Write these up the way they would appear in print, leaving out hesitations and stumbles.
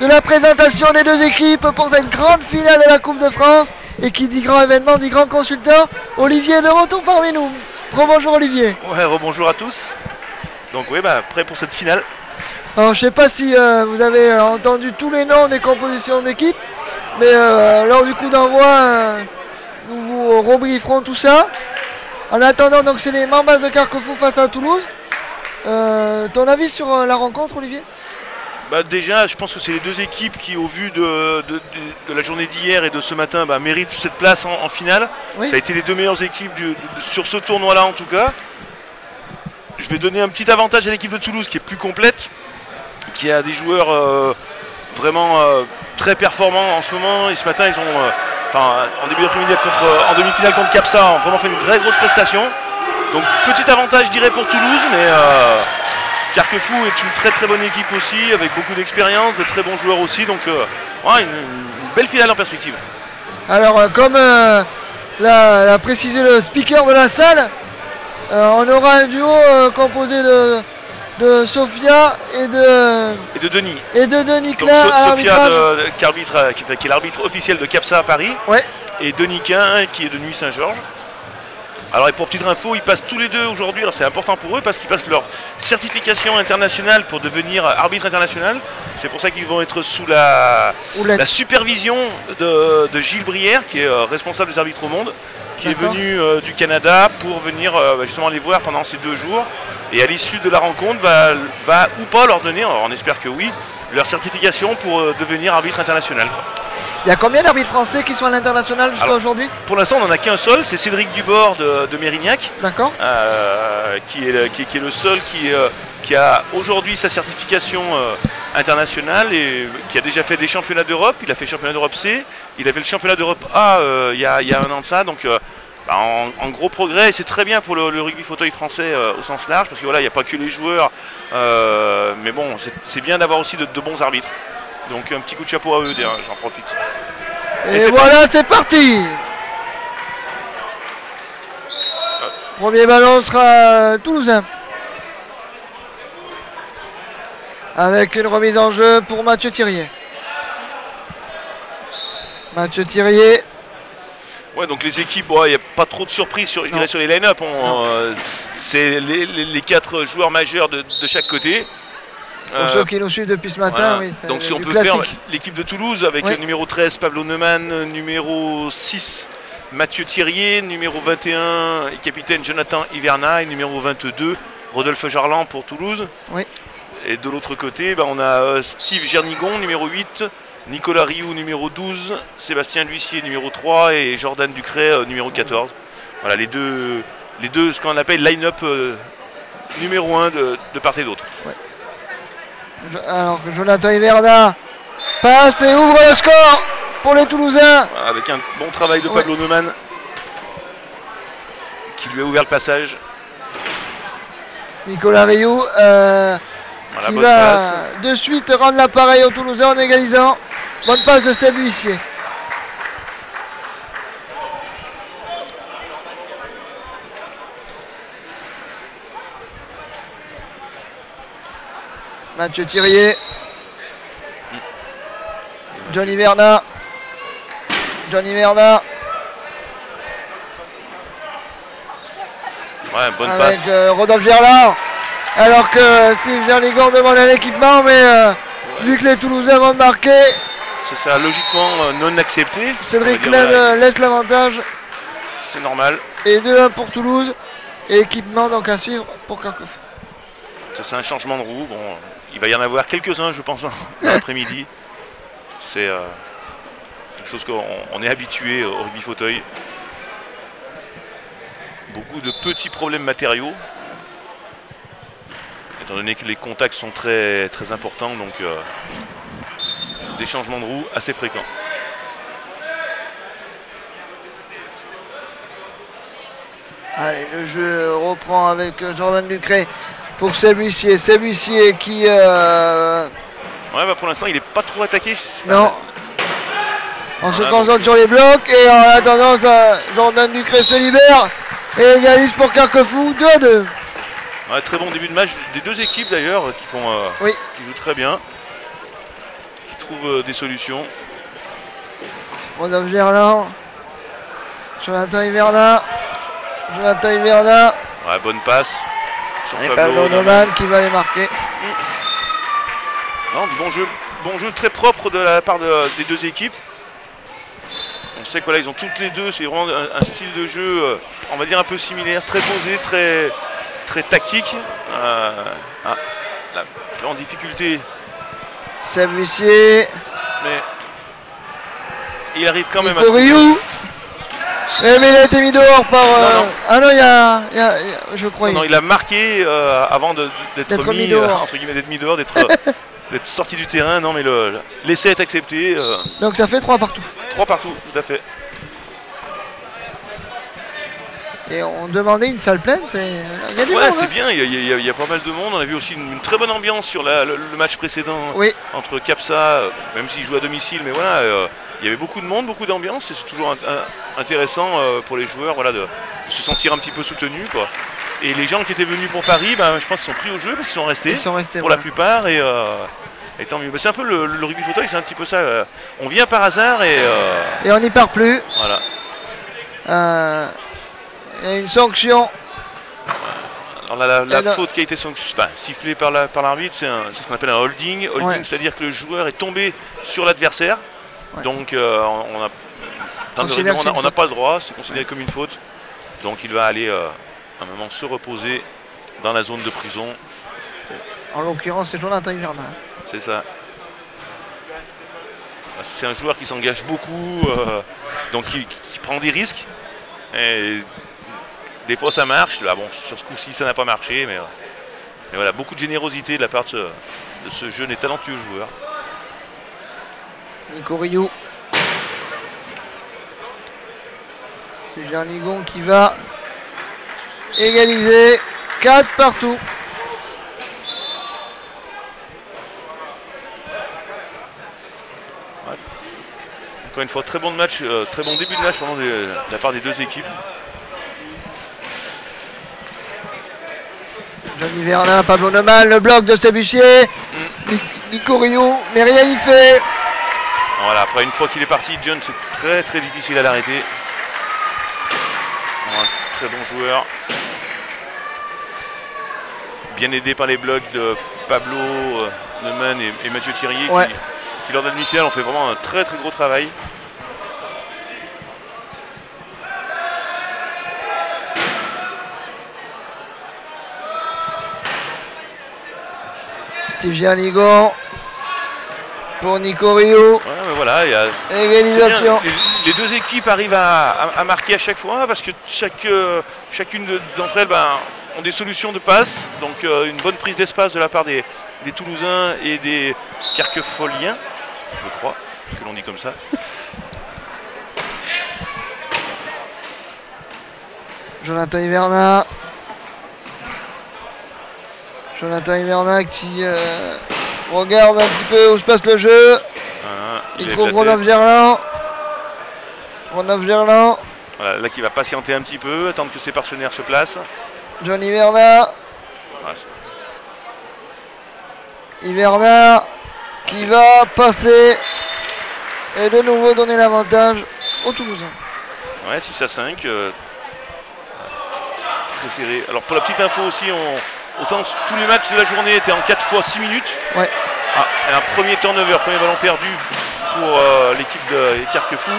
de la présentation des deux équipes pour cette grande finale de la Coupe de France. Et qui dit grand événement, dit grand consultant. Olivier est de retour parmi nous. Rebonjour Olivier. Ouais, rebonjour à tous. Donc oui, prêt pour cette finale. Alors je sais pas si vous avez entendu tous les noms des compositions d'équipe, mais lors du coup d'envoi, nous vous rebrieferons tout ça. En attendant, donc c'est les Mambas de Carquefou face à Toulouse. Ton avis sur la rencontre, Olivier? Déjà, je pense que c'est les deux équipes qui, au vu de la journée d'hier et de ce matin, méritent cette place en finale. Oui. Ça a été les deux meilleures équipes sur ce tournoi-là, en tout cas. Je vais donner un petit avantage à l'équipe de Toulouse, qui est plus complète, qui a des joueurs vraiment très performants en ce moment. Et ce matin, ils ont, en début d'après-midi, en demi-finale contre Capsa, ont vraiment fait une vraie grosse prestation. Donc, petit avantage, je dirais, pour Toulouse, mais... Carquefou est une très très bonne équipe aussi, avec beaucoup d'expérience, de très bons joueurs aussi, donc une belle finale en perspective. Alors comme l'a précisé le speaker de la salle, on aura un duo composé de Sophia et de Denis. Et de Denis Klein à l'arbitrage. Sophia qui est l'arbitre officiel de Capsa à Paris, ouais. Et Denis Klein qui est de Nuit Saint-Georges. Alors et pour petite info, ils passent tous les deux aujourd'hui, alors c'est important pour eux parce qu'ils passent leur certification internationale pour devenir arbitre international. C'est pour ça qu'ils vont être sous la supervision de Gilles Brière, qui est responsable des arbitres au monde, qui est venu du Canada pour venir justement les voir pendant ces 2 jours. Et à l'issue de la rencontre, va ou pas leur donner, on espère que oui, leur certification pour devenir arbitre international. Il y a combien d'arbitres français qui sont à l'international jusqu'à aujourd'hui? Pour l'instant, on n'en a qu'un seul, c'est Cédric Dubord de Mérignac. D'accord. Qui est le seul qui a aujourd'hui sa certification internationale et qui a déjà fait des championnats d'Europe. Il a fait le championnat d'Europe C, il a fait le championnat d'Europe A il y a 1 an de ça. Donc en gros progrès, et c'est très bien pour le rugby fauteuil français au sens large, parce que voilà, il n'y a pas que les joueurs, mais bon, c'est bien d'avoir aussi de bons arbitres. Donc un petit coup de chapeau à eux, j'en profite. Et voilà, c'est parti. Premier ballon sera toulousain. Avec une remise en jeu pour Mathieu Thirier. Mathieu Thirier. Ouais, donc les équipes, il n'y a pas trop de surprises je dirais sur les line-up. C'est les 4 joueurs majeurs de chaque côté. Pour ceux qui nous suivent depuis ce matin, voilà. Oui, donc si on peut classique. faire l'équipe de Toulouse avec le numéro 13 Pablo Neumann, numéro 6 Mathieu Thirier, numéro 21 capitaine Jonathan Hiverna et numéro 22 Rodolphe Jarlan pour Toulouse. Oui. Et de l'autre côté, on a Steve Gernigon, numéro 8, Nicolas Rioux, numéro 12, Sébastien L'Huissier, numéro 3 et Jordan Ducret, numéro 14. Voilà les deux ce qu'on appelle line-up numéro 1 de part et d'autre. Ouais. Alors que Jonathan Hiverna passe et ouvre le score pour les Toulousains. Avec un bon travail de Pablo Neumann qui lui a ouvert le passage. Nicolas Rioux qui va de suite rendre l'appareil aux Toulousains en égalisant. Bonne passe de Seb L'Huissier. Mathieu Thirier. John Hiverna. Ouais, bonne avec passe. Rodolphe Gerland. Alors que Steve Gernigon demande un équipement, mais vu que les Toulousains vont marquer, c'est ça, logiquement non accepté. Cédric Klein laisse l'avantage. C'est normal. Et 2-1 pour Toulouse. Et équipement donc à suivre pour Carquefou. C'est un changement de roue. Bon, il va y en avoir quelques-uns, je pense, l'après-midi. C'est quelque chose qu'on est habitué au rugby fauteuil. Beaucoup de petits problèmes matériaux. Étant donné que les contacts sont très, très importants, donc des changements de roue assez fréquents. Allez, le jeu reprend avec Jordan Ducret pour Seb L'Huissier. Seb L'Huissier qui... Ouais, pour l'instant, il n'est pas trop attaqué. Non. On se concentre sur les blocs et en attendant, Jordan Ducret se libère et égalise pour Carquefou 2-2. Ouais, très bon début de match des deux équipes d'ailleurs qui jouent très bien. trouve des solutions. Rodolphe Gerland. Jonathan Hiverna. Ouais, bonne passe. Et Pablo Noman qui va les marquer. Non, bon jeu très propre de la part des deux équipes. On sait que voilà, ils ont toutes les deux, c'est vraiment un style de jeu, on va dire un peu similaire, très posé, très tactique. En difficulté. Seb Huissier. Mais il arrive quand même à... Mais il a été mis dehors par... Ah non, je crois... Non, il a marqué avant d'être mis dehors, entre guillemets, d'être sorti du terrain. Non, mais l'essai est accepté. Donc ça fait 3 partout. 3 partout, tout à fait. Et on demandait une salle pleine, c'est... Ouais, c'est bien, il y a pas mal de monde. On a vu aussi une très bonne ambiance sur le match précédent entre Capsa, même s'ils jouent à domicile, mais voilà, il y avait beaucoup de monde, beaucoup d'ambiance, et c'est toujours intéressant pour les joueurs, voilà, de se sentir un petit peu soutenus, quoi. Et les gens qui étaient venus pour Paris, je pense qu'ils sont pris au jeu parce qu'ils sont restés pour la plupart, et tant mieux. C'est un peu le rugby fauteuil, c'est un petit peu ça. On vient par hasard et on n'y part plus. Voilà. Il y a une sanction. Alors la faute qui a été sifflée par l'arbitre, c'est ce qu'on appelle un holding. Holding, c'est-à-dire que le joueur est tombé sur l'adversaire. Ouais. Donc on n'a pas le droit, c'est considéré comme une faute. Donc il va aller un moment se reposer dans la zone de prison. En l'occurrence, c'est Jonathan Hiverna. C'est ça. C'est un joueur qui s'engage beaucoup, donc qui prend des risques. Et des fois ça marche. Là, bon, sur ce coup-ci, ça n'a pas marché, mais voilà, beaucoup de générosité de la part de ce jeune et talentueux joueur. Nico Rioux. C'est Jean Ligon qui va égaliser. 4 partout. Ouais. Encore une fois, très bon match, très bon début de match de la part des deux équipes. Johnny Vernin, Pablo Noman, le bloc de Sébussier. Nico Rioux, mais rien n'y fait. Voilà, après une fois qu'il est parti, John, c'est très très difficile à l'arrêter. Un très bon joueur. Bien aidé par les blocs de Pablo Neumann et Mathieu Thirier qui lors de la demi-finale ont fait vraiment un très très gros travail. Steve Ligon pour Nico Rioux. Ouais, mais voilà, il y a égalisation. Les deux équipes arrivent à marquer à chaque fois parce que chacune d'entre elles ont des solutions de passe. Donc une bonne prise d'espace de la part des Toulousains et des Carquefoliens, je crois que l'on dit comme ça. Jonathan Hiverna. Jonathan Hiverna qui regarde un petit peu où se passe le jeu. Il trouve Rodolphe Gerland. Voilà, là qui va patienter un petit peu, attendre que ses partenaires se placent. John Hiverna. Voilà. Hiverna qui va passer et de nouveau donner l'avantage aux Toulousains. Ouais, 6-5. Très serré. Alors pour la petite info aussi, autant tous les matchs de la journée étaient en 4 fois 6 minutes. Ouais. Un premier turnover, premier ballon perdu pour l'équipe de Carquefou.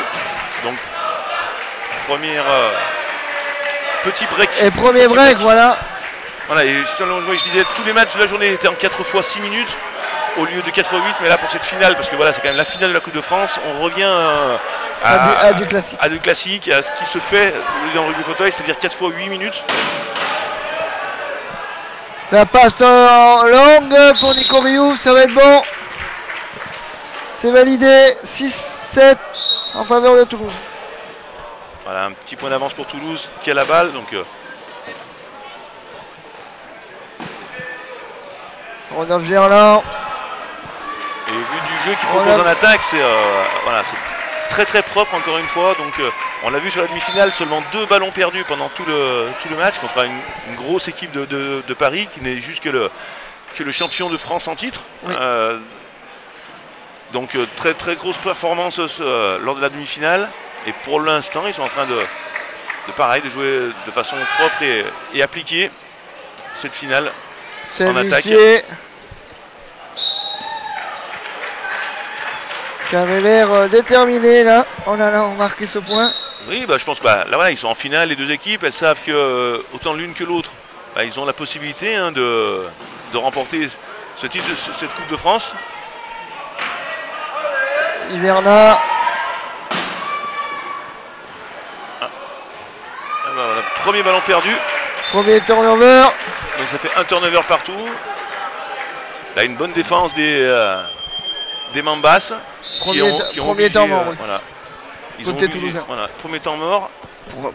Donc petit break. Et premier break, voilà. Voilà, et je disais, tous les matchs de la journée étaient en 4 fois 6 minutes au lieu de 4 fois 8, mais là pour cette finale, parce que voilà, c'est quand même la finale de la Coupe de France, on revient à du classique. À du classique, à ce qui se fait dans le rugby fauteuil, c'est-à-dire 4 fois 8 minutes. La passe en longue pour Nico Rioux, ça va être bon. C'est validé, 6-7 en faveur de Toulouse. Voilà, un petit point d'avance pour Toulouse qui a la balle. Donc, Rodolphe Gerland. Et vu du jeu qu'il propose en attaque, c'est voilà, très très propre encore une fois. Donc on l'a vu sur la demi-finale, seulement 2 ballons perdus pendant tout le match contre une grosse équipe de Paris qui n'est juste que le champion de France en titre. Oui. Donc très très grosse performance lors de la demi-finale. Et pour l'instant, ils sont en train de pareil, de jouer de façon propre et appliquée cette finale en attaque. Qui avait l'air déterminé là en allant marquer ce point. Oui, bah, je pense que là voilà, ils sont en finale, les deux équipes, elles savent que autant l'une que l'autre, bah, ils ont la possibilité hein, de remporter ce titre, cette Coupe de France. Hiverna. Bah, voilà, premier ballon perdu. Premier turnover. Donc ça fait un turnover partout. Là une bonne défense des Mambas. Premier temps mort aussi. Voilà. Ils ont Toulousain. Voilà, premier temps mort.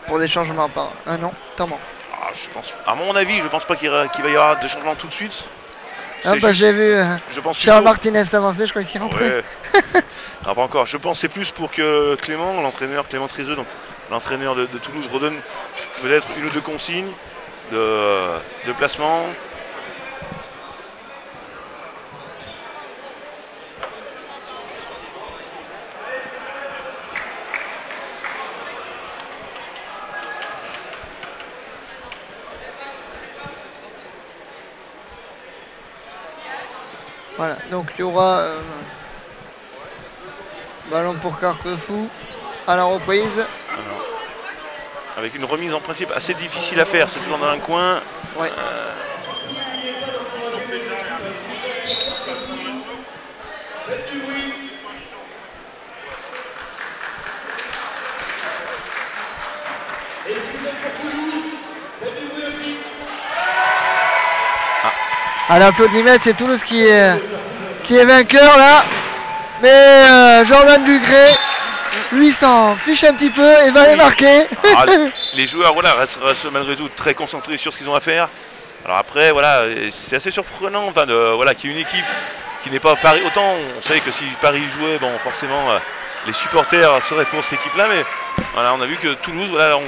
Pour des changements par un an, temps mort. Ah, je pense, à mon avis, je pense pas qu'il va y avoir de changements tout de suite. Ah bah j'ai vu Charles Martinez avancer, je crois qu'il rentrait. Ouais. Non, pas encore. Je pense que c'est plus pour que Clément, l'entraîneur Clément Trézeux, donc l'entraîneur de Toulouse, redonne peut-être une ou deux consignes de placement. Voilà, donc il y aura ballon pour Carquefou à la reprise. Avec une remise en principe assez difficile à faire, c'est toujours dans un coin. Ouais. À l'applaudimètre, c'est Toulouse qui est vainqueur là. Mais Jordan Ducré, lui s'en fiche un petit peu et va les marquer. Les joueurs voilà, restent malgré tout très concentrés sur ce qu'ils ont à faire. Alors après, voilà, c'est assez surprenant enfin, voilà, qu'il y ait une équipe qui n'est pas Paris. Autant on savait que si Paris jouait, bon, forcément les supporters seraient pour cette équipe-là. Mais voilà, on a vu que Toulouse, voilà,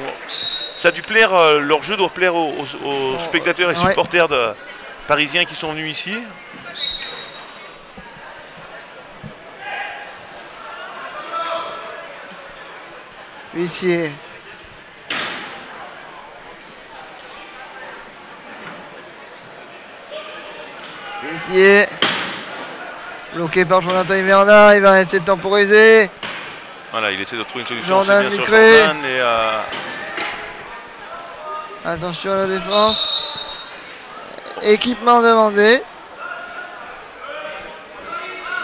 ça a dû plaire, leur jeu doit plaire aux spectateurs et supporters parisiens qui sont venus ici. Huissier. Huissier. Bloqué par Jonathan Hiverna, il va essayer de temporiser. Voilà, il essaie de trouver une solution. Jordan Ducré. Attention à la défense. Équipement demandé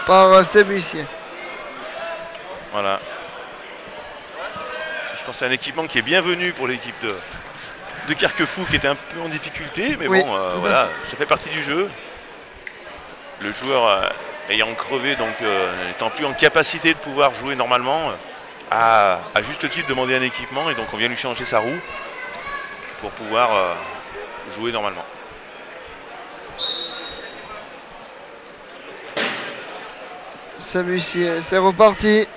par Seb Huissier. Voilà. Je pense que c'est un équipement qui est bienvenu pour l'équipe de Carquefou qui était un peu en difficulté, mais oui, bon, voilà, ça fait partie du jeu. Le joueur ayant crevé, donc n'étant plus en capacité de pouvoir jouer normalement, a à juste titre demandé un équipement et donc on vient lui changer sa roue pour pouvoir jouer normalement. Huissier, c'est reparti.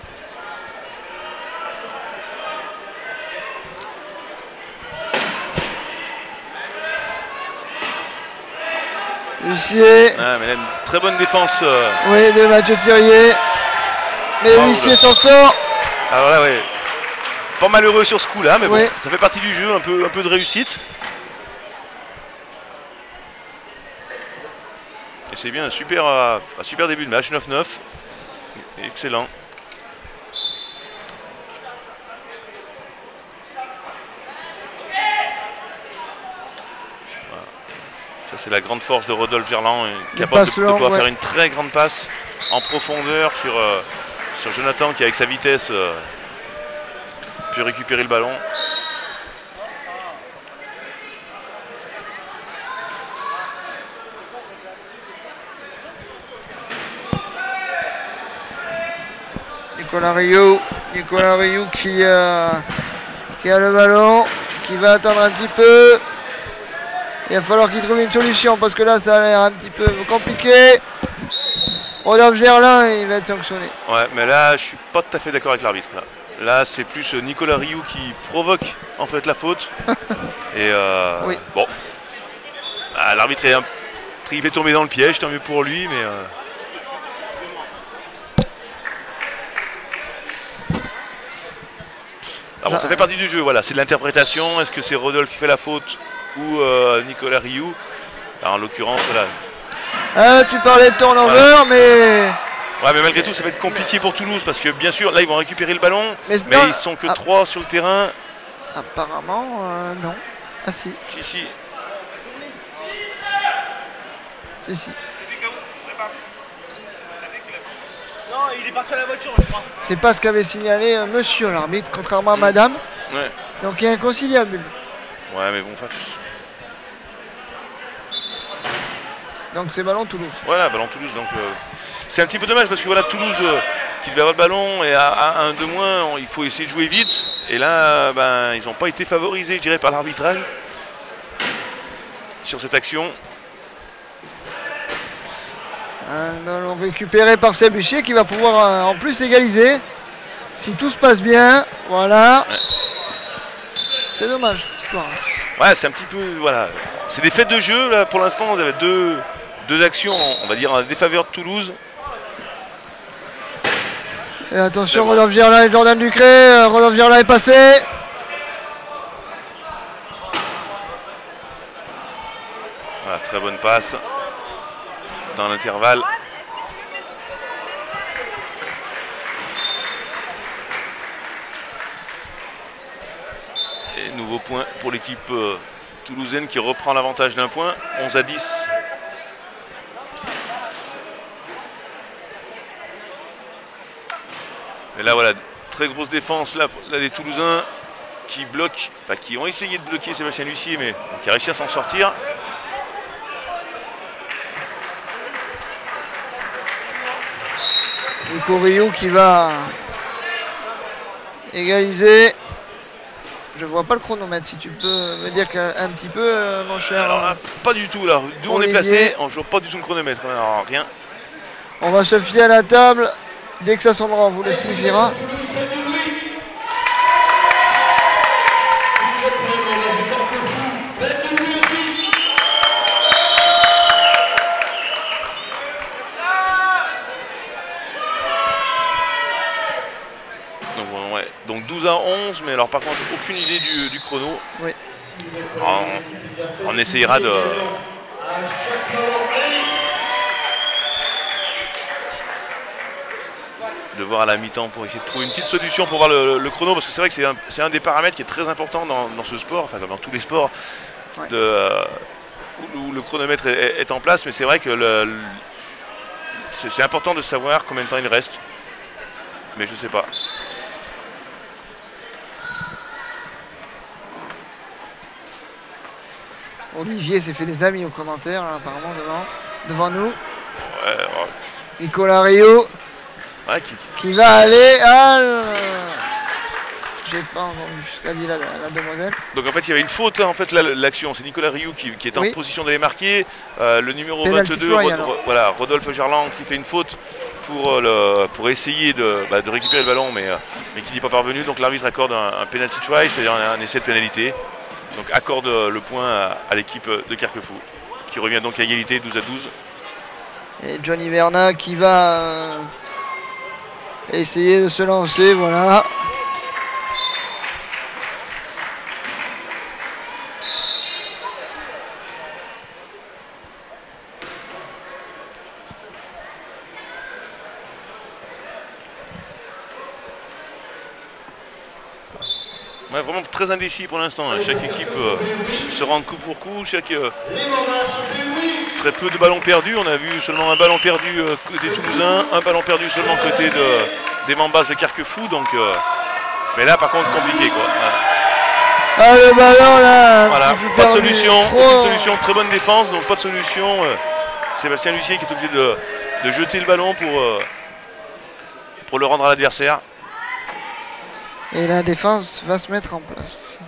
Huissier. Ah, mais là, une très bonne défense. Oui, de Mathieu Thirier. Mais Huissier s'en sort. Alors là, ouais. Pas malheureux sur ce coup-là, mais bon, ça fait partie du jeu, un peu de réussite. Et c'est bien, un super début de match, 9-9. Excellent. Voilà. Ça c'est la grande force de Rodolphe Gerland, capable de pouvoir faire une très grande passe en profondeur sur Jonathan qui avec sa vitesse peut récupérer le ballon. Nicolas Rioux qui a le ballon, qui va attendre un petit peu. Il va falloir qu'il trouve une solution parce que là ça a l'air un petit peu compliqué. Rodolphe Gerland, il va être sanctionné. Ouais, mais là je suis pas tout à fait d'accord avec l'arbitre. Là c'est plus Nicolas Rioux qui provoque en fait la faute. Et oui. Bon, l'arbitre est tombé dans le piège, tant mieux pour lui, mais Alors, bon, ça fait partie du jeu, voilà, c'est de l'interprétation. Est-ce que c'est Rodolphe qui fait la faute ou Nicolas Rioux? Alors, en l'occurrence, voilà. Tu parlais de turnover, voilà. mais... Ouais, mais malgré tout, ça va être compliqué pour Toulouse parce que bien sûr, là, ils vont récupérer le ballon, mais ils sont que 3 sur le terrain. Apparemment, non. Ah si. Si. Si. Non, il est parti à la voiture, je crois. C'est pas ce qu'avait signalé monsieur l'arbitre, contrairement à madame. Ouais. Donc il y a inconciliable. Ouais, mais bon, enfin... Donc c'est ballon Toulouse. Voilà, ballon Toulouse. Donc c'est un petit peu dommage parce que voilà, Toulouse qui devait avoir le ballon et à 1 de moins, il faut essayer de jouer vite. Et là, ils n'ont pas été favorisés, je dirais, par l'arbitrage sur cette action. Un ballon récupéré par Sebussier qui va pouvoir en plus égaliser. Si tout se passe bien, voilà. Ouais. C'est dommage cette histoire. Ouais, c'est un petit peu, voilà. C'est des faits de jeu, là, pour l'instant, vous avez deux actions, on va dire, en défaveur de Toulouse. Et attention, Rodolphe Gerlin et Jordan Ducré. Rodolphe Gerlin est passé. Voilà, très bonne passe dans l'intervalle. Et nouveau point pour l'équipe toulousaine qui reprend l'avantage d'un point, 11-10. Et là voilà, très grosse défense là des Toulousains qui bloquent, enfin qui ont essayé de bloquer Sébastien Lussier mais qui a réussi à s'en sortir. Nico Rioux qui va égaliser. Je vois pas le chronomètre, si tu peux me dire un petit peu, mon cher. Alors là, pas du tout là, d'où on est placé, on joue pas du tout le chronomètre, alors rien. On va se fier à la table, dès que ça sonnera, on vous le signifiera. Donc 12-11, mais alors par contre aucune idée du chrono. Oui. On essayera de voir à la mi-temps pour essayer de trouver une petite solution pour voir le chrono, parce que c'est vrai que c'est un des paramètres qui est très important dans ce sport, enfin comme dans tous les sports, ouais. Où le chronomètre est en place, mais c'est vrai que c'est important de savoir combien de temps il reste, mais je sais pas. Olivier s'est fait des amis aux commentaires, là, apparemment, devant nous. Ouais, ouais. Nicolas Rioux, ouais, qui va aller à... J'ai pas entendu ce qu'a dit la demoiselle. Donc en fait, il y avait une faute, en fait, l'action. C'est Nicolas Rioux qui est en position d'aller marquer. Le numéro Penalty 22, voilà, Rodolphe Gerland, qui fait une faute pour essayer de récupérer le ballon, mais qui n'est pas parvenu. Donc l'arbitre accorde un penalty try, c'est-à-dire un essai de pénalité. Donc accorde le point à l'équipe de Carquefou, qui revient donc à égalité 12-12. Et Johnny Verna qui va essayer de se lancer, voilà. Ouais, vraiment très indécis pour l'instant. Hein. Chaque équipe se rend coup pour coup. Très peu de ballons perdus. On a vu seulement un ballon perdu côté toulousain, un ballon perdu seulement côté des Mambas de Carquefou. Donc, mais là, par contre, compliqué quoi. Ah, le ballon là. Voilà, pas de solution. Aucune solution. Très bonne défense, donc pas de solution. Sébastien Lussier qui est obligé de jeter le ballon pour le rendre à l'adversaire. Et la défense va se mettre en place.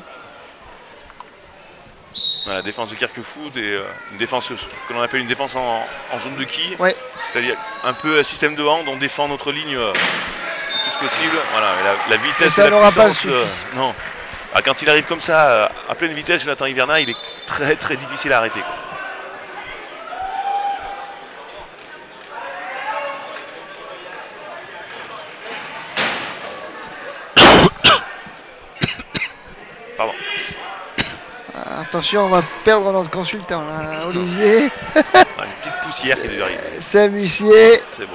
La défense de Carquefou, une défense que l'on appelle une défense en zone de quille. Ouais. C'est-à-dire un peu un système de hand, on défend notre ligne le plus possible. Voilà, la vitesse et la puissance. Non. Alors, quand il arrive comme ça, à pleine vitesse, Jonathan Hiverna, il est très très difficile à arrêter, quoi. Attention, on va perdre notre consultant, là, Olivier. Une petite poussière qui devait arriver. Saint-Mussier. C'est bon.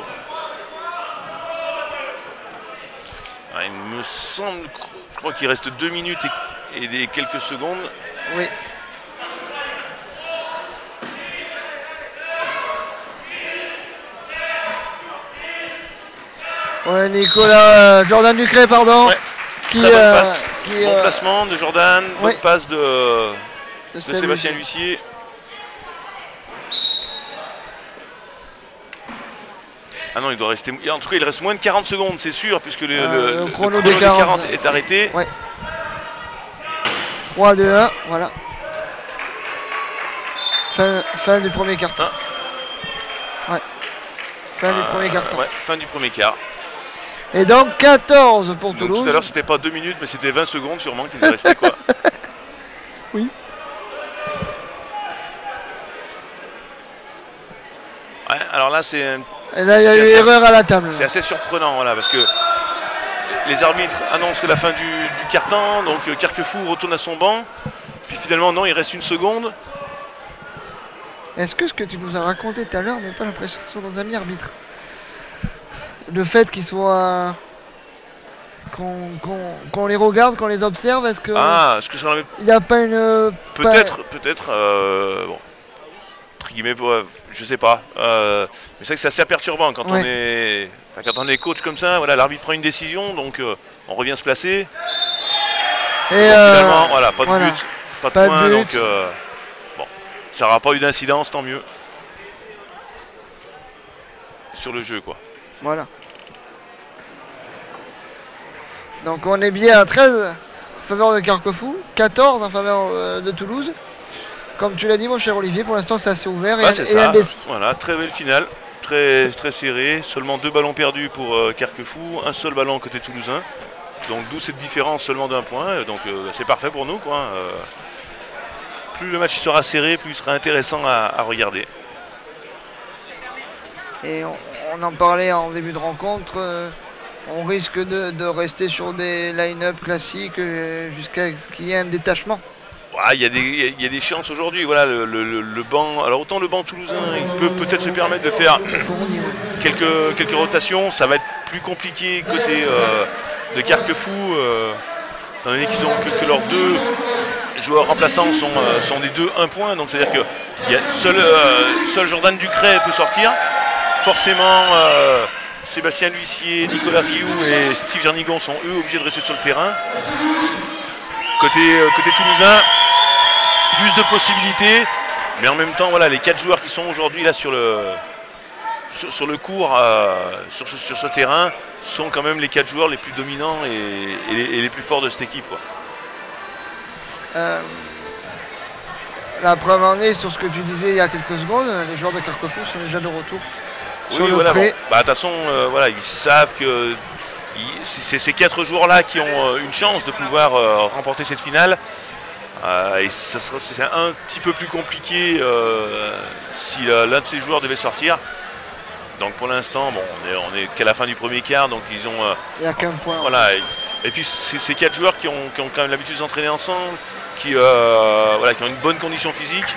Il me semble, je crois qu'il reste 2 minutes et des quelques secondes. Oui. Ouais, Nicolas, Jordan Ducret, pardon. Ouais. Qui, très bonne passe. Bon qui, placement de Jordan, oui. bonne passe de Sébastien Sébastien L'Huissier. Ah non, il doit rester. En tout cas, il reste moins de 40 secondes, c'est sûr, puisque le chrono des 40 est arrêté. Ouais. 3, 2, 1, voilà. Fin du premier quart. Ouais. Fin du premier quart. Ouais, fin du premier quart. Et donc 14 pour Toulouse. Tout à l'heure, c'était pas 2 minutes, mais c'était 20 secondes sûrement qu'il devait rester, quoi. Oui. Ouais, alors là, c'est. Et là, il y a eu erreur à la table. C'est assez surprenant, voilà, parce que les arbitres annoncent que la fin du quart-temps, donc Carquefou retourne à son banc, puis finalement, non, il reste 1 seconde. Est-ce que ce que tu nous as raconté tout à l'heure n'est pas l'impression que ce sont nos amis arbitres? Le fait qu'ils soient. Qu'on les regarde, qu'on les observe, est-ce que. Ah, est-ce que ça il n'y a pas une. Peut-être, bon. Entre guillemets, je sais pas. Mais c'est vrai que c'est assez perturbant quand on est. Enfin, quand on est coach comme ça, voilà, l'arbitre prend une décision, donc on revient se placer. Et finalement, voilà, pas de but, pas de point, donc bon, ça n'aura pas eu d'incidence, tant mieux. Sur le jeu, quoi. Voilà. Donc on est bien à 13 en faveur de Carquefou, 14 en faveur de Toulouse. Comme tu l'as dit, mon cher Olivier, pour l'instant c'est assez ouvert et indécis. Voilà, très belle finale, très serré. Seulement 2 ballons perdus pour Carquefou, un seul ballon côté toulousain. Donc d'où cette différence seulement d'1 point. Donc c'est parfait pour nous, quoi. Plus le match sera serré, plus il sera intéressant à regarder. Et on en parlait en début de rencontre. On risque de rester sur des line-up classiques jusqu'à ce qu'il y ait un détachement. Il y a des chances aujourd'hui. Voilà, le banc. Alors autant le banc toulousain, il peut peut-être se permettre de faire quelques rotations. Ça va être plus compliqué côté de Carquefou, étant donné qu'ils ont que leurs 2 joueurs remplaçants sont des 2 1 point. Donc c'est-à-dire que seul Jordan Ducret peut sortir. Forcément. Sébastien L'Huissier, Nicolas Rioux et Steve Jernigan sont eux obligés de rester sur le terrain. Côté toulousain, plus de possibilités, mais en même temps, voilà, les 4 joueurs qui sont aujourd'hui là sur le court, sur ce terrain, sont quand même les 4 joueurs les plus dominants et les plus forts de cette équipe, quoi. La preuve en est sur ce que tu disais il y a quelques secondes, les joueurs de Carquefou sont déjà de retour. Oui, voilà, bon. De toute façon, voilà, ils savent que c'est ces 4 joueurs-là qui ont une chance de pouvoir remporter cette finale. Et c'est un petit peu plus compliqué si l'un de ces joueurs devait sortir. Donc pour l'instant, bon, on est qu'à la fin du premier quart, donc ils ont. Il n'y a qu'un point. Voilà. Et puis ces 4 joueurs qui ont quand même l'habitude de s'entraîner ensemble, qui ont une bonne condition physique.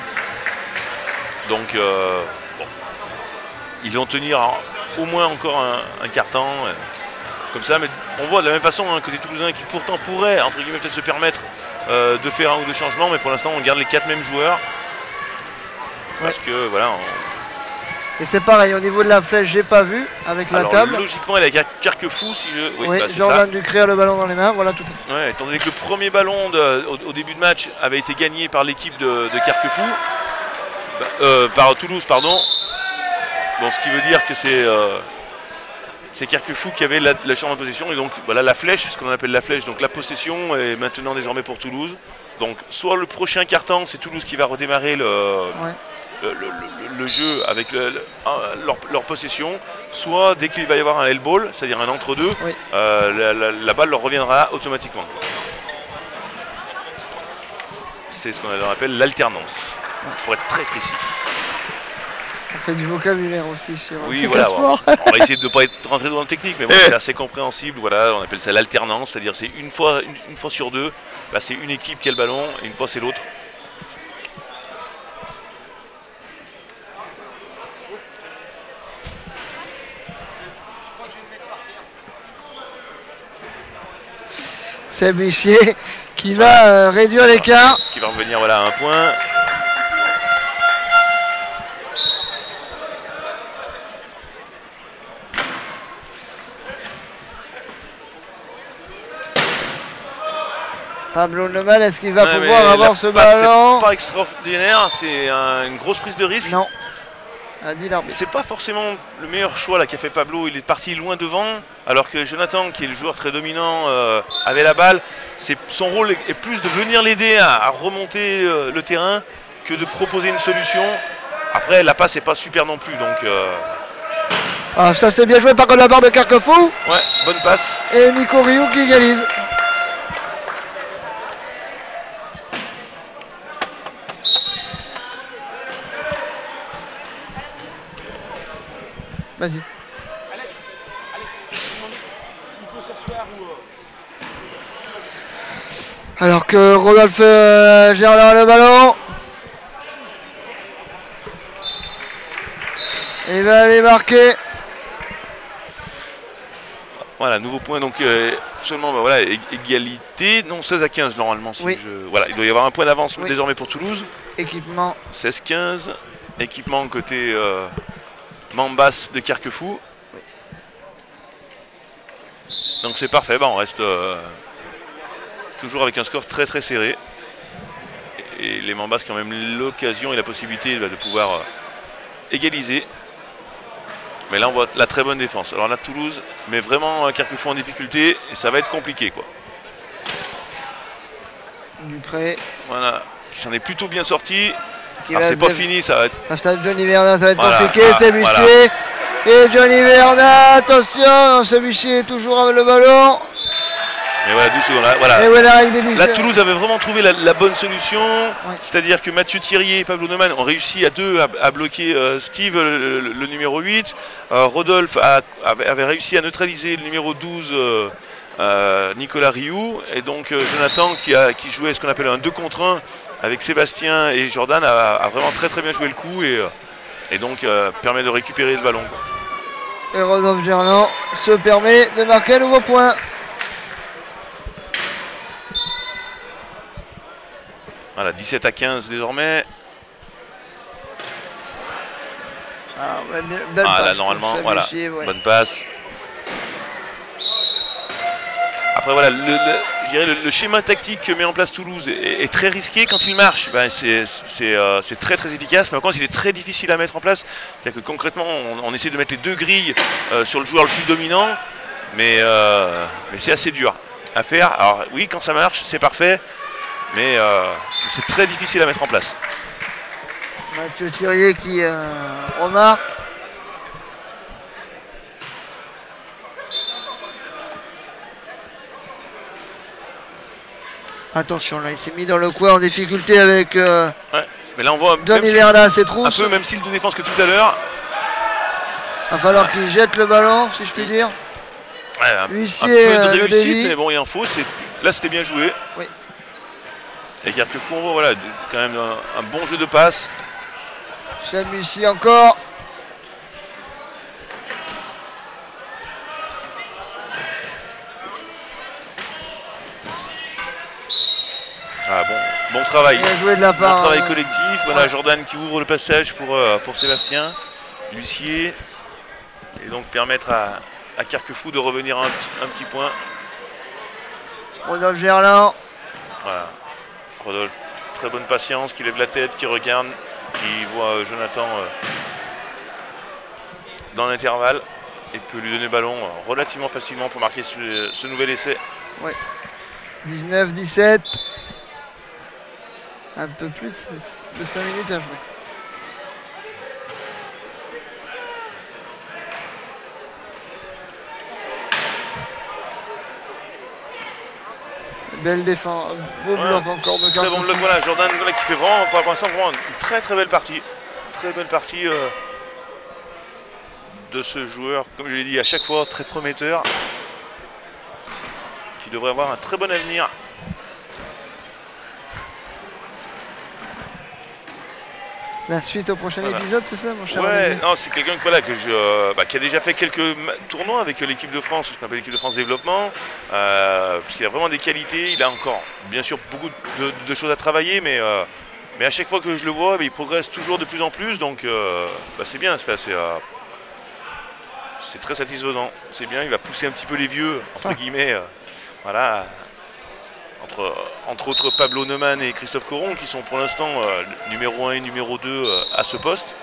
Donc ils vont tenir au moins encore un quart-temps comme ça, mais on voit de la même façon côté toulousain qui pourtant pourrait entre guillemets peut-être se permettre de faire 1 ou 2 changements, mais pour l'instant on garde les 4 mêmes joueurs parce que voilà. Et c'est pareil au niveau de la flèche, j'ai pas vu avec la table. Logiquement elle est à Carquefou si je. Oui, Jordan Ducret a le ballon dans les mains, voilà tout à fait. Ouais, étant donné que le premier ballon au début de match avait été gagné par l'équipe de Carquefou, par Toulouse, pardon. Bon, ce qui veut dire que c'est Carquefou qui avait la chambre en possession. Et donc voilà la flèche, ce qu'on appelle la flèche. Donc la possession est maintenant désormais pour Toulouse. Donc soit le prochain quart-temps, c'est Toulouse qui va redémarrer le jeu avec leur possession. Soit dès qu'il va y avoir un hell ball, c'est-à-dire un entre-deux, la balle leur reviendra automatiquement. C'est ce qu'on appelle l'alternance, pour être très précis. On fait du vocabulaire aussi sur voilà, on va essayer de ne pas être rentré dans le technique, mais bon, c'est assez compréhensible. Voilà, on appelle ça l'alternance, c'est-à-dire c'est une fois sur 2, bah, c'est une équipe qui a le ballon et une fois c'est l'autre. C'est Bussier qui va réduire l'écart. Qui va revenir voilà, à un point. Pablo Neumann, est-ce qu'il va pouvoir avoir ce ballon? C'est pas extraordinaire, c'est une grosse prise de risque. Non. A dit l'arbitre. C'est pas forcément le meilleur choix qu'a fait Pablo. Il est parti loin devant, alors que Jonathan, qui est le joueur très dominant, avait la balle. Son rôle est plus de venir l'aider à remonter le terrain que de proposer une solution. Après, la passe n'est pas super non plus, donc. Ah, ça c'est bien joué par contre la barre de Carquefou. Ouais, bonne passe. Et Nico Rioux qui égalise. Vas-y. Alors que Rodolphe Gerland le ballon. Il va aller marquer. Voilà, nouveau point, donc seulement voilà, égalité. Non, 16-15 normalement. Si oui. Voilà, il doit y avoir un point d'avance désormais pour Toulouse. Équipement. 16-15. Équipement côté Mambas de Carquefou. Oui. Donc c'est parfait, on reste toujours avec un score très très serré. Et les Mambas qui ont même l'occasion et la possibilité de pouvoir égaliser. Mais là on voit la très bonne défense. Alors là Toulouse met vraiment Carquefou en difficulté et ça va être compliqué quoi. Ducré. Voilà, qui s'en est plutôt bien sorti. Alors c'est pas fini, ça va être. Johnny Verdun, ça va être compliqué, c'est Bussier. Et Johnny Verdun, attention, c'est Bussier toujours avec le ballon. Et voilà, 12 secondes. Voilà. Et voilà, là, Toulouse avait vraiment trouvé la bonne solution. Oui. C'est-à-dire que Mathieu Thirier et Pablo Neumann ont réussi à deux à bloquer Steve, le numéro 8. Rodolphe avait réussi à neutraliser le numéro 12, Nicolas Rioux. Et donc Jonathan, qui jouait ce qu'on appelle un 2 contre 1 avec Sébastien et Jordan, a vraiment très très bien joué le coup. Et donc permet de récupérer le ballon. Et Rodolphe Gerland se permet de marquer un nouveau point. Voilà, 17-15 désormais. Belle passe là normalement, voilà, Bussier, ouais. Bonne passe. Après voilà, je dirais le schéma tactique que met en place Toulouse est très risqué. Quand il marche, c'est très très efficace. Mais par contre, il est très difficile à mettre en place. C'est-à-dire que concrètement, on essaie de mettre les deux grilles sur le joueur le plus dominant. Mais c'est assez dur à faire. Alors oui, quand ça marche, c'est parfait. Mais c'est très difficile à mettre en place. Mathieu Thirier qui remarque. Attention, là, il s'est mis dans le coin en difficulté avec ouais, mais là on voit Johnny Verdun, ses trousses. Un peu même style de défense que tout à l'heure. Il va falloir qu'il jette le ballon, si je puis dire. Ouais, un peu de réussite, mais bon, il en faut. Là, c'était bien joué. Oui. Et Carquefou, on voit voilà, quand même un bon jeu de passe. Samusi encore. Ah, bon travail. Bien joué de la part. Bon travail collectif. Voilà, ouais. Jordan qui ouvre le passage pour Sébastien. Lucier. Et donc permettre à Carquefou de revenir à un petit point. Rodolphe Gerland. Voilà. Rodolphe, très bonne patience, qui lève la tête, qui regarde, qui voit Jonathan dans l'intervalle et peut lui donner le ballon relativement facilement pour marquer ce nouvel essai. Oui. 19-17. Un peu plus de 5 minutes à jouer. Belle défense, beau bloc encore de très bon bloc, voilà, Jordan qui fait vraiment, pour l'instant, vraiment une très très belle partie. Très belle partie de ce joueur, comme je l'ai dit à chaque fois, très prometteur. Qui devrait avoir un très bon avenir. La suite au prochain épisode, c'est ça, mon cher Ouais, Olivier? non, c'est quelqu'un qui a déjà fait quelques tournois avec l'équipe de France, ce qu'on appelle l'équipe de France Développement, parce qu'il a vraiment des qualités. Il a encore, bien sûr, beaucoup de choses à travailler, mais à chaque fois que je le vois, il progresse toujours de plus en plus, donc c'est bien. C'est très satisfaisant. C'est bien, il va pousser un petit peu les vieux, entre guillemets, voilà. Entre autres Pablo Neumann et Christophe Coron qui sont pour l'instant numéro 1 et numéro 2 à ce poste.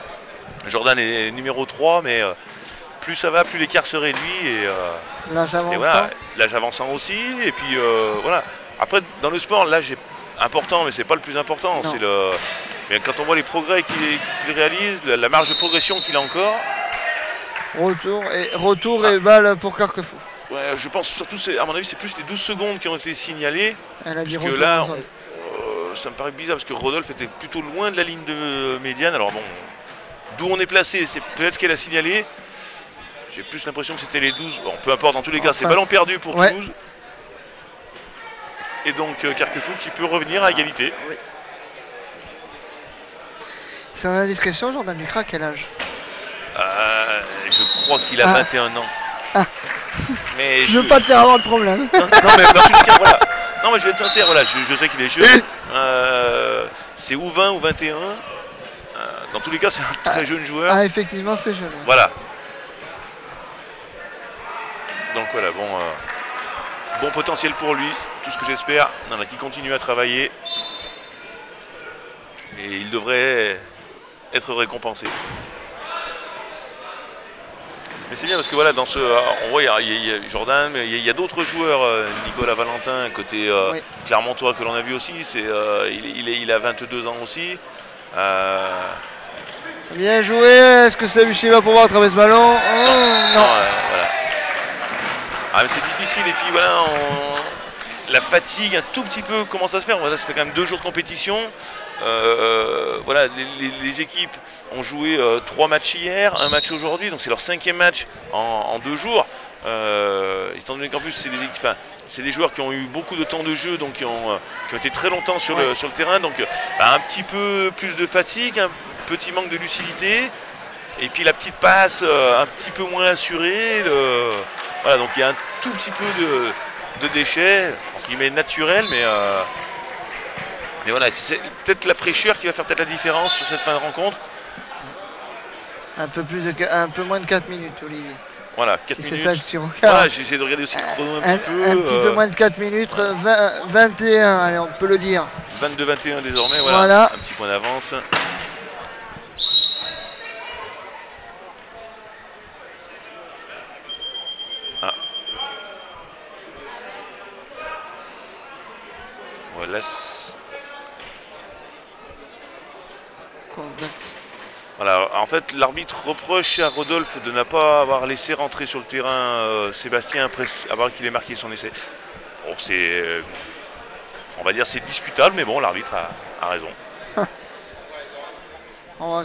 Jordan est numéro 3, mais plus ça va, plus l'écart se réduit. Et l'âge avançant aussi. Et puis voilà. Après, dans le sport, l'âge est important, mais c'est pas le plus important. Mais quand on voit les progrès qu'il réalise, la marge de progression qu'il a encore. Retour et balle pour Carquefou. Ouais, je pense surtout, à mon avis, c'est plus les 12 secondes qui ont été signalées. Parce que là, ça me paraît bizarre parce que Rodolphe était plutôt loin de la ligne de médiane. Alors bon, d'où on est placé, c'est peut-être ce qu'elle a signalé. J'ai plus l'impression que c'était les 12. Bon, peu importe, dans tous les cas, c'est ballon perdu pour Toulouse. Et donc Carquefou qui peut revenir à égalité. Oui. C'est une indiscrétion, Jordan Lucas, à quel âge? Je crois qu'il a 21 ans. Mais je veux pas te faire avoir de problème. Non, mais dans tous les cas, voilà. Non, mais je vais être sincère, voilà, je sais qu'il est jeune. C'est ou 20 ou 21. Dans tous les cas, c'est un très jeune joueur. Ah, effectivement, c'est jeune. Voilà. Donc voilà, bon potentiel pour lui, tout ce que j'espère. Qui continue à travailler. Et il devrait être récompensé. Mais c'est bien parce que voilà, on voit il y a Jordan, mais il y a d'autres joueurs, Nicolas Valentin, côté Clermontois que l'on a vu aussi, il a 22 ans aussi. Bien joué, est-ce que Salucci va pouvoir attraper ce ballon? Non. Voilà. Mais c'est difficile et puis voilà, la fatigue un tout petit peu commence à se faire. Voilà, ça fait quand même 2 jours de compétition. Voilà, les équipes ont joué 3 matchs hier, 1 match aujourd'hui, donc c'est leur 5e match en 2 jours. Étant donné qu'en plus c'est des joueurs qui ont eu beaucoup de temps de jeu, donc qui ont été très longtemps sur le terrain, donc un petit peu plus de fatigue, un petit manque de lucidité, et puis la petite passe un petit peu moins assurée. Voilà, donc il y a un tout petit peu de déchets, entre guillemets naturels, mais voilà, c'est peut-être la fraîcheur qui va faire peut-être la différence sur cette fin de rencontre. Un peu moins de 4 minutes, Olivier. Voilà, 4 minutes. C'est ça que tu regardes. Voilà, j'ai essayé de regarder aussi le chrono un petit peu. Un petit peu moins de 4 minutes, 21, allez, on peut le dire. 22-21 désormais, voilà. Un petit point d'avance. Voilà. Voilà, en fait, l'arbitre reproche à Rodolphe de ne pas avoir laissé rentrer sur le terrain Sébastien après avoir qu'il ait marqué son essai. Bon, on va dire c'est discutable, mais bon, l'arbitre a raison.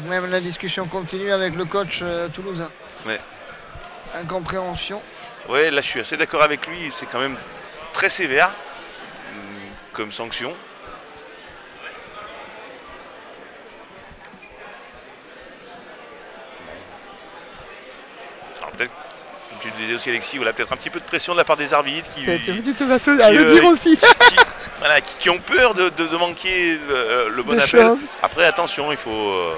Même la discussion continue avec le coach toulousain. Ouais. Incompréhension. Ouais, là je suis assez d'accord avec lui, c'est quand même très sévère comme sanction. Alors peut-être, comme tu le disais aussi Alexis, voilà, peut-être un petit peu de pression de la part des arbitres qui ont peur de manquer le bon appel. Après attention, il faut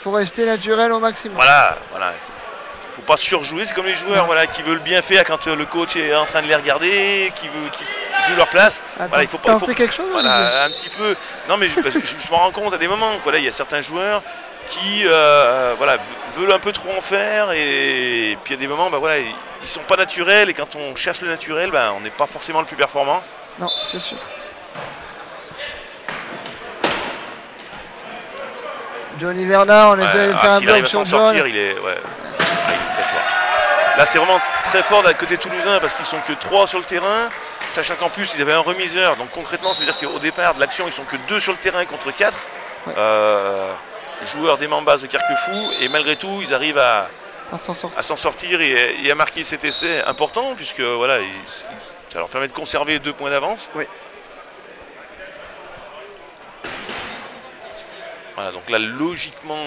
rester naturel au maximum. Voilà. Faut pas surjouer, c'est comme les joueurs qui veulent bien faire quand le coach est en train de les regarder, qui jouent leur place. Voilà, il faut pas. T'en sais quelque chose? Voilà, un petit peu. Non, mais je me rends compte à des moments. Voilà, il y a certains joueurs qui veulent un peu trop en faire, et puis il y a des moments, ils sont pas naturels, et quand on chasse le naturel, on n'est pas forcément le plus performant. Non, c'est sûr. Johnny Bernard, on essaie de faire un bloc sur John. Il est très fort. Là, c'est vraiment très fort d'un côté toulousain parce qu'ils sont que 3 sur le terrain, sachant qu'en plus ils avaient un remiseur. Donc concrètement, ça veut dire qu'au départ de l'action, ils sont que 2 sur le terrain contre 4 joueurs des Mambas de Carquefou, et malgré tout, ils arrivent à s'en sortir et à marquer cet essai important, puisque voilà, ça leur permet de conserver 2 points d'avance. Oui. Voilà, donc là, logiquement,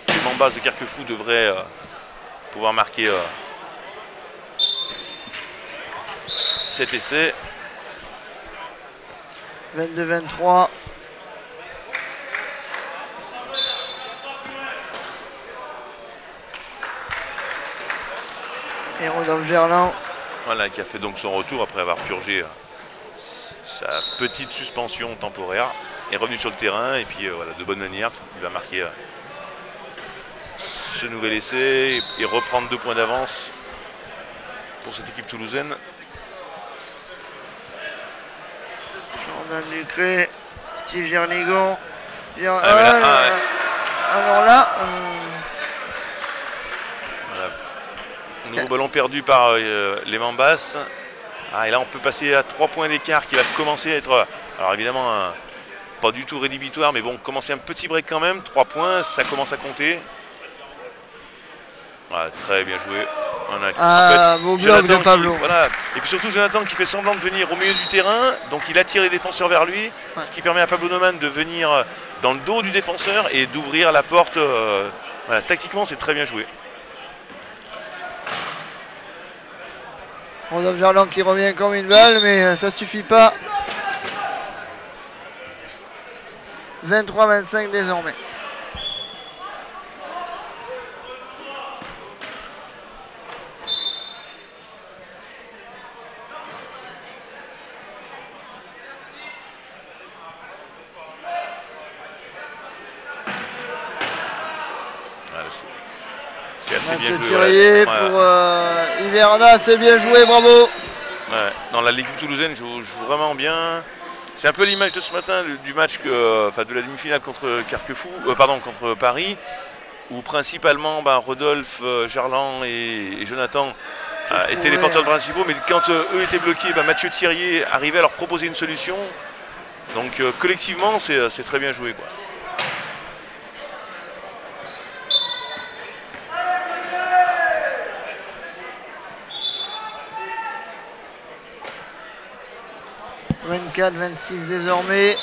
les Mambas de Carquefou devraient pouvoir marquer cet essai. 22-23. Et Rodolphe Gerland. Voilà, qui a fait donc son retour après avoir purgé sa petite suspension temporaire. Est revenu sur le terrain et puis voilà, de bonne manière, il va marquer ce nouvel essai et reprendre 2 points d'avance pour cette équipe toulousaine. Jordan Ducré, Steve Jernigon. Ouais. Alors là, voilà. Nouveau ballon perdu par les Mambas. Et là on peut passer à 3 points d'écart qui va commencer à être, alors évidemment pas du tout rédhibitoire, mais bon, commencer un petit break quand même. 3 points, ça commence à compter. Voilà, très bien joué. beau bloc de Pablo. Voilà. Et puis surtout Jonathan qui fait semblant de venir au milieu du terrain, donc il attire les défenseurs vers lui, ce qui permet à Pablo Neumann de venir dans le dos du défenseur et d'ouvrir la porte. Voilà, tactiquement c'est très bien joué. Rodolphe Gerland qui revient comme une balle, mais ça suffit pas. 23-25 désormais. C'est assez bien joué. Thurier pour Hiverna, c'est bien joué, bravo. Ouais. Dans l'équipe toulousaine joue vraiment bien. C'est un peu l'image de ce matin du match, de la demi-finale contre Carquefou, contre Paris, où principalement Rodolphe, Gerland et Jonathan étaient les porteurs principaux, mais quand eux étaient bloqués, Mathieu Thirier arrivait à leur proposer une solution. Donc collectivement, c'est très bien joué, quoi. « 24-26 désormais.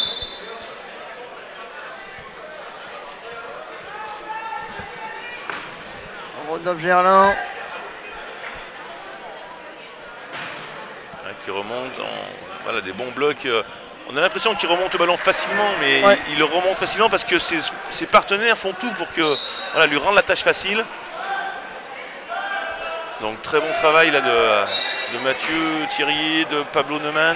Rodolphe Gerland. Qui remonte, voilà, des bons blocs. On a l'impression qu'il remonte le ballon facilement, mais il le remonte facilement parce que ses partenaires font tout pour lui rendre la tâche facile. Donc très bon travail là de Mathieu Thirier, de Pablo Neumann.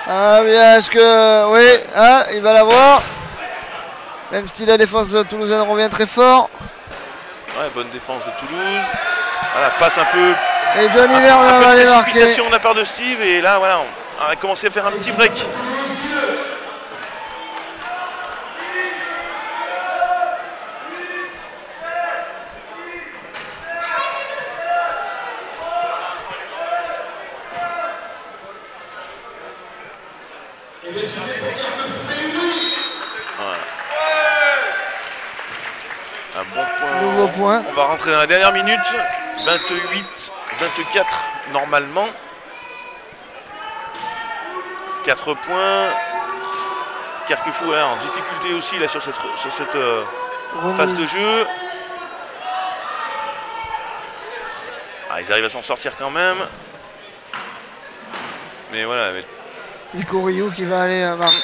Ah bien, est-ce que... Oui, il va l'avoir. Même si la défense de toulousaine revient très fort. Ouais, bonne défense de Toulouse. Voilà, passe un peu... Et John Hiverna va aller marquer. Précipitation de la part de Steve. Et là, voilà, on a commencé à faire un petit break. Nouveau point. On va rentrer dans la dernière minute. 28-24 normalement. 4 points. Carquefou en difficulté aussi là, sur cette phase de jeu. Ils arrivent à s'en sortir quand même. Mais voilà. Nico Rioux qui va aller marquer.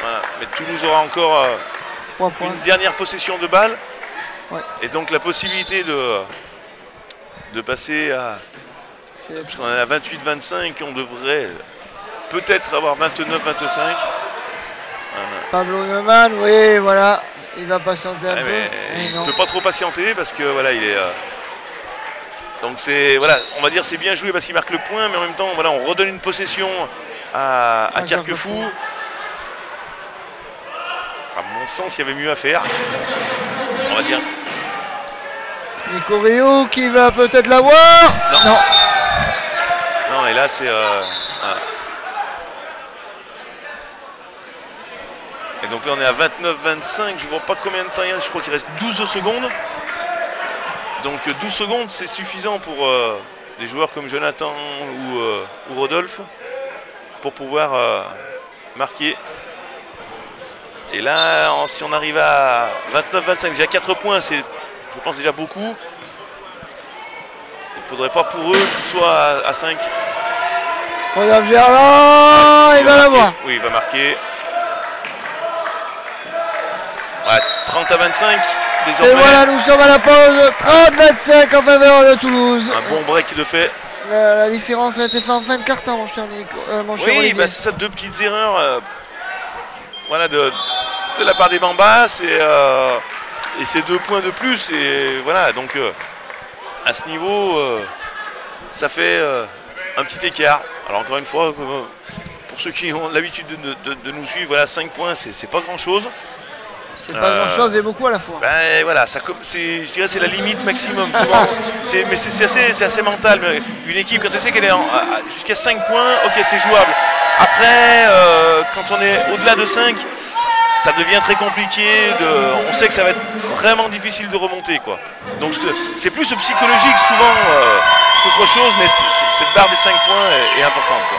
Voilà. Mais Toulouse aura encore une dernière possession de balle. Ouais. Et donc la possibilité de passer à... Parce qu'on est à 28-25, on devrait peut-être avoir 29-25. Voilà. Pablo Neumann, oui, voilà. Il va patienter un peu. Il ne peut pas trop patienter parce que voilà, il est... Donc c'est... Voilà, on va dire c'est bien joué parce qu'il marque le point, mais en même temps, voilà, on redonne une possession à Carquefou. À mon sens, il y avait mieux à faire. On va dire. Nico Rioux qui va peut-être l'avoir. Non. Non, et là c'est... Et donc là on est à 29-25, je ne vois pas combien de temps il reste, je crois qu'il reste 12 secondes. Donc 12 secondes c'est suffisant pour des joueurs comme Jonathan ou Rodolphe pour pouvoir marquer. Et là, si on arrive à 29-25, déjà 4 points, c'est, je pense, déjà beaucoup. Il ne faudrait pas pour eux qu'ils soient à 5. Rodolphe Gerland, il va l'avoir. Oui, il va marquer. Ouais, 30-25 désormais. Et voilà, nous sommes à la pause. 30-25 en faveur de Toulouse. Un bon break de fait. La différence a été faite en fin de carton, mon cher Nico. Oui, bah c'est ça, 2 petites erreurs voilà, de la part des Bambas et ces 2 points de plus. Et voilà, donc à ce niveau, ça fait un petit écart. Alors encore une fois, pour ceux qui ont l'habitude de nous suivre, voilà, 5 points, c'est pas grand-chose. C'est pas grand chose et beaucoup à la fois. Ben voilà, je dirais c'est la limite maximum souvent. Mais c'est assez mental. Mais une équipe, quand elle sait qu'elle est jusqu'à 5 points, ok, c'est jouable. Après, quand on est au-delà de 5, ça devient très compliqué. On sait que ça va être vraiment difficile de remonter, quoi. Donc c'est plus psychologique souvent qu'autre chose, mais cette barre des 5 points est importante, quoi.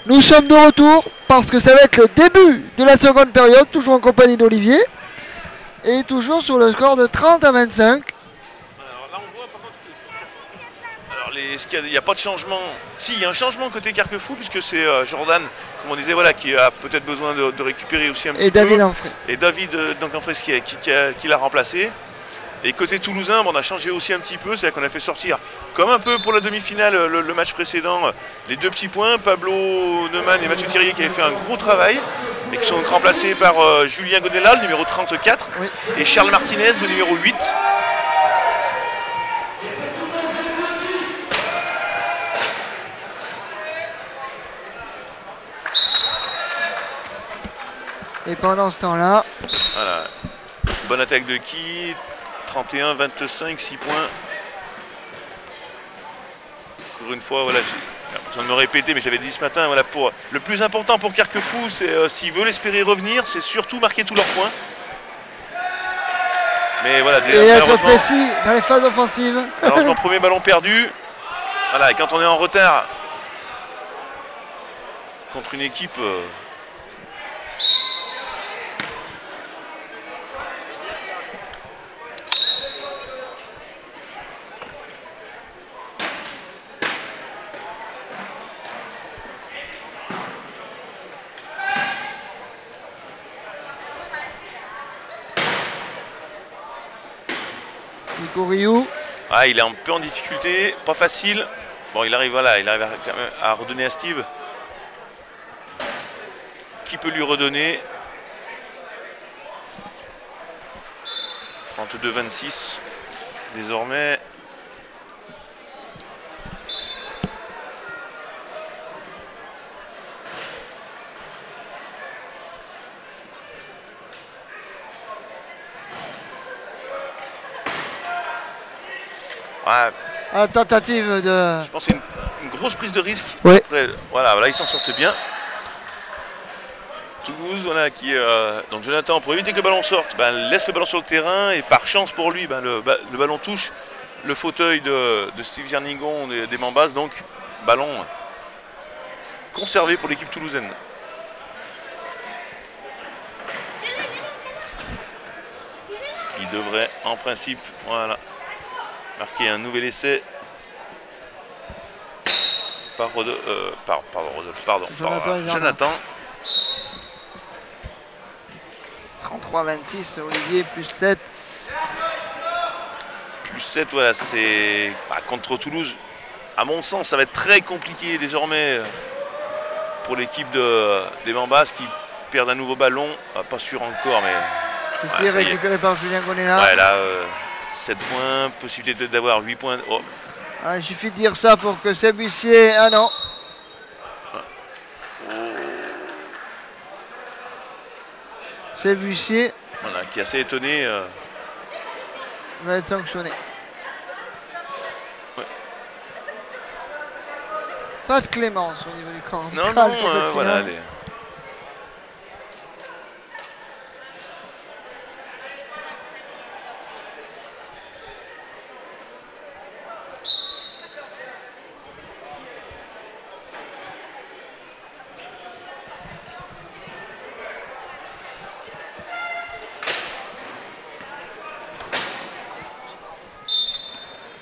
Nous sommes de retour parce que ça va être le début de la seconde période, toujours en compagnie d'Olivier. Et toujours sur le score de 30 à 25. Alors là on voit par contre il n'y a pas de changement. Si, il y a un changement côté Carquefou puisque c'est Jordan, comme on disait, voilà, qui a peut-être besoin de récupérer aussi un petit peu. Et David Enfray. Et David Enfray qui l'a remplacé. Et côté toulousain, on a changé aussi un petit peu, c'est-à-dire qu'on a fait sortir, comme un peu pour la demi-finale, le match précédent, les 2 petits points, Pablo Neumann et Mathieu Thirier qui avaient fait un gros travail et qui sont remplacés par Julien Godella, le numéro 34, oui, et Charles Martinez, le numéro 8. Et pendant ce temps-là... Voilà. Bonne attaque de qui 31, 25, 6 points. Encore une fois, voilà, j'ai l'impression de me répéter, mais j'avais dit ce matin, voilà, le plus important pour Carquefou, c'est s'ils veulent espérer revenir, c'est surtout marquer tous leurs points. Mais voilà, déjà, et être précis dans les phases offensives. Malheureusement, premier ballon perdu. Voilà, et quand on est en retard contre une équipe... Nico Rioux. Ah, il est un peu en difficulté, pas facile. Bon, il arrive, voilà, il arrive quand même à redonner à Steve. Qui peut lui redonner 32-26 désormais. Ouais. Tentative de... Je pense que c'est une grosse prise de risque. Oui. Après, voilà, ils s'en sortent bien. Toulouse, voilà, qui donc Jonathan, pour éviter que le ballon sorte, laisse le ballon sur le terrain et par chance pour lui, le ballon touche le fauteuil de Steve Jerningon des Mambas, donc ballon conservé pour l'équipe toulousaine. Qui devrait en principe, voilà, marquer un nouvel essai par Jonathan. 33-26, Olivier, plus 7. Plus 7, voilà, c'est contre Toulouse. À mon sens, ça va être très compliqué désormais pour l'équipe des Mambas qui perdent un nouveau ballon. Pas sûr encore, mais... Ceci récupéré par Julien Gonella. Ouais, là, 7 points, possibilité d'avoir 8 points. Oh. Il suffit de dire ça pour que Seb Huissier... Ah non. Seb Huissier. Voilà, qui est assez étonné. Va être sanctionné. Ouais. Pas de clémence au niveau du camp. Non, voilà. Allez.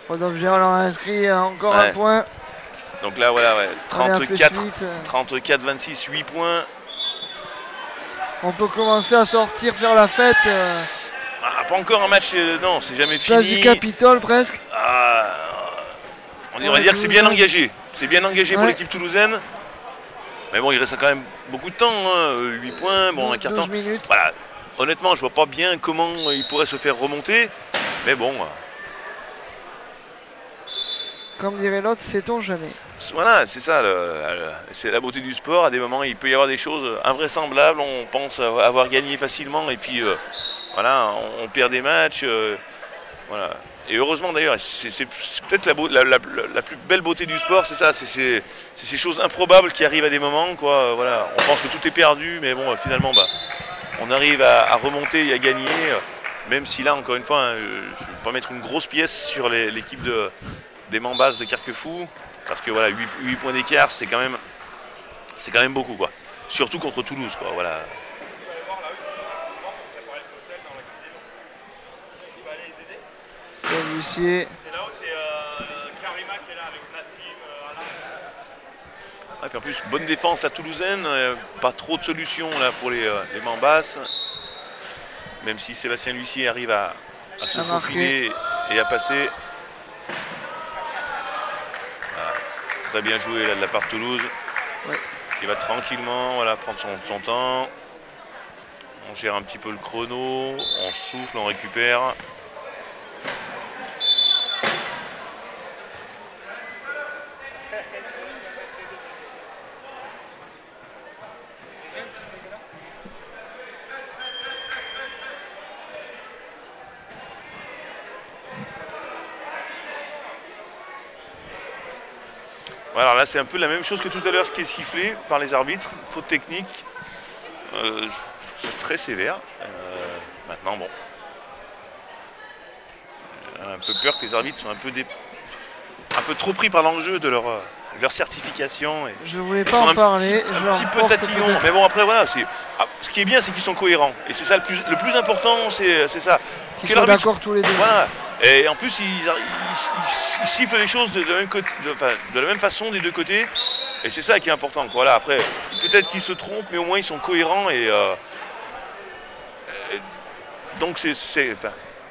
Rodolphe Gérald a inscrit encore un point. Donc là, voilà, 34-26, 8 points. On peut commencer à sortir, faire la fête. Pas encore un match, non, c'est jamais fini. Place du Capitole presque. On va dire que c'est bien engagé. C'est bien engagé pour l'équipe toulousaine. Mais bon, il reste quand même beaucoup de temps. 8 points, bon, un carton. Voilà. Honnêtement, je vois pas bien comment il pourrait se faire remonter. Mais bon... Comme dirait l'autre, sait-on jamais. Voilà, c'est ça, c'est la beauté du sport. À des moments, il peut y avoir des choses invraisemblables. On pense avoir gagné facilement et puis voilà, on perd des matchs. Voilà. Et heureusement d'ailleurs, c'est peut-être la plus belle beauté du sport, c'est ça, c'est ces choses improbables qui arrivent à des moments, quoi. Voilà, on pense que tout est perdu, mais bon, finalement, on arrive à remonter et à gagner. Même si là, encore une fois, je ne vais pas mettre une grosse pièce sur l'équipe des Mambas de Carquefou, parce que voilà, 8 points d'écart, c'est quand même c'est quand même beaucoup, quoi. Surtout contre Toulouse, quoi. Voilà. L'huissier. C'est là où c'est Karima qui est là avec Nassim, Alain. Et puis en plus, bonne défense la toulousaine, pas trop de solutions là pour les mains basses. Même si Sébastien L'Huissier arrive à se faufiler et à passer. Voilà. Très bien joué là de la part de Toulouse. Ouais. Qui va tranquillement voilà, prendre son temps. On gère un petit peu le chrono, on souffle, on récupère. Voilà, là c'est un peu la même chose que tout à l'heure, ce qui est sifflé par les arbitres, faute technique, c'est très sévère. Maintenant bon, j'ai un peu peur que les arbitres soient un peu trop pris par l'enjeu de leur certification. Et je voulais pas en parler. Un petit peu tatillon, mais bon après voilà, ce qui est bien c'est qu'ils sont cohérents. Et c'est ça le plus important, c'est ça. Qu'ils soient d'accord tous les deux. Voilà. Et en plus ils sifflent les choses de la même façon des deux côtés. Et c'est ça qui est important. Quoi. Voilà, après, peut-être qu'ils se trompent, mais au moins ils sont cohérents. Et donc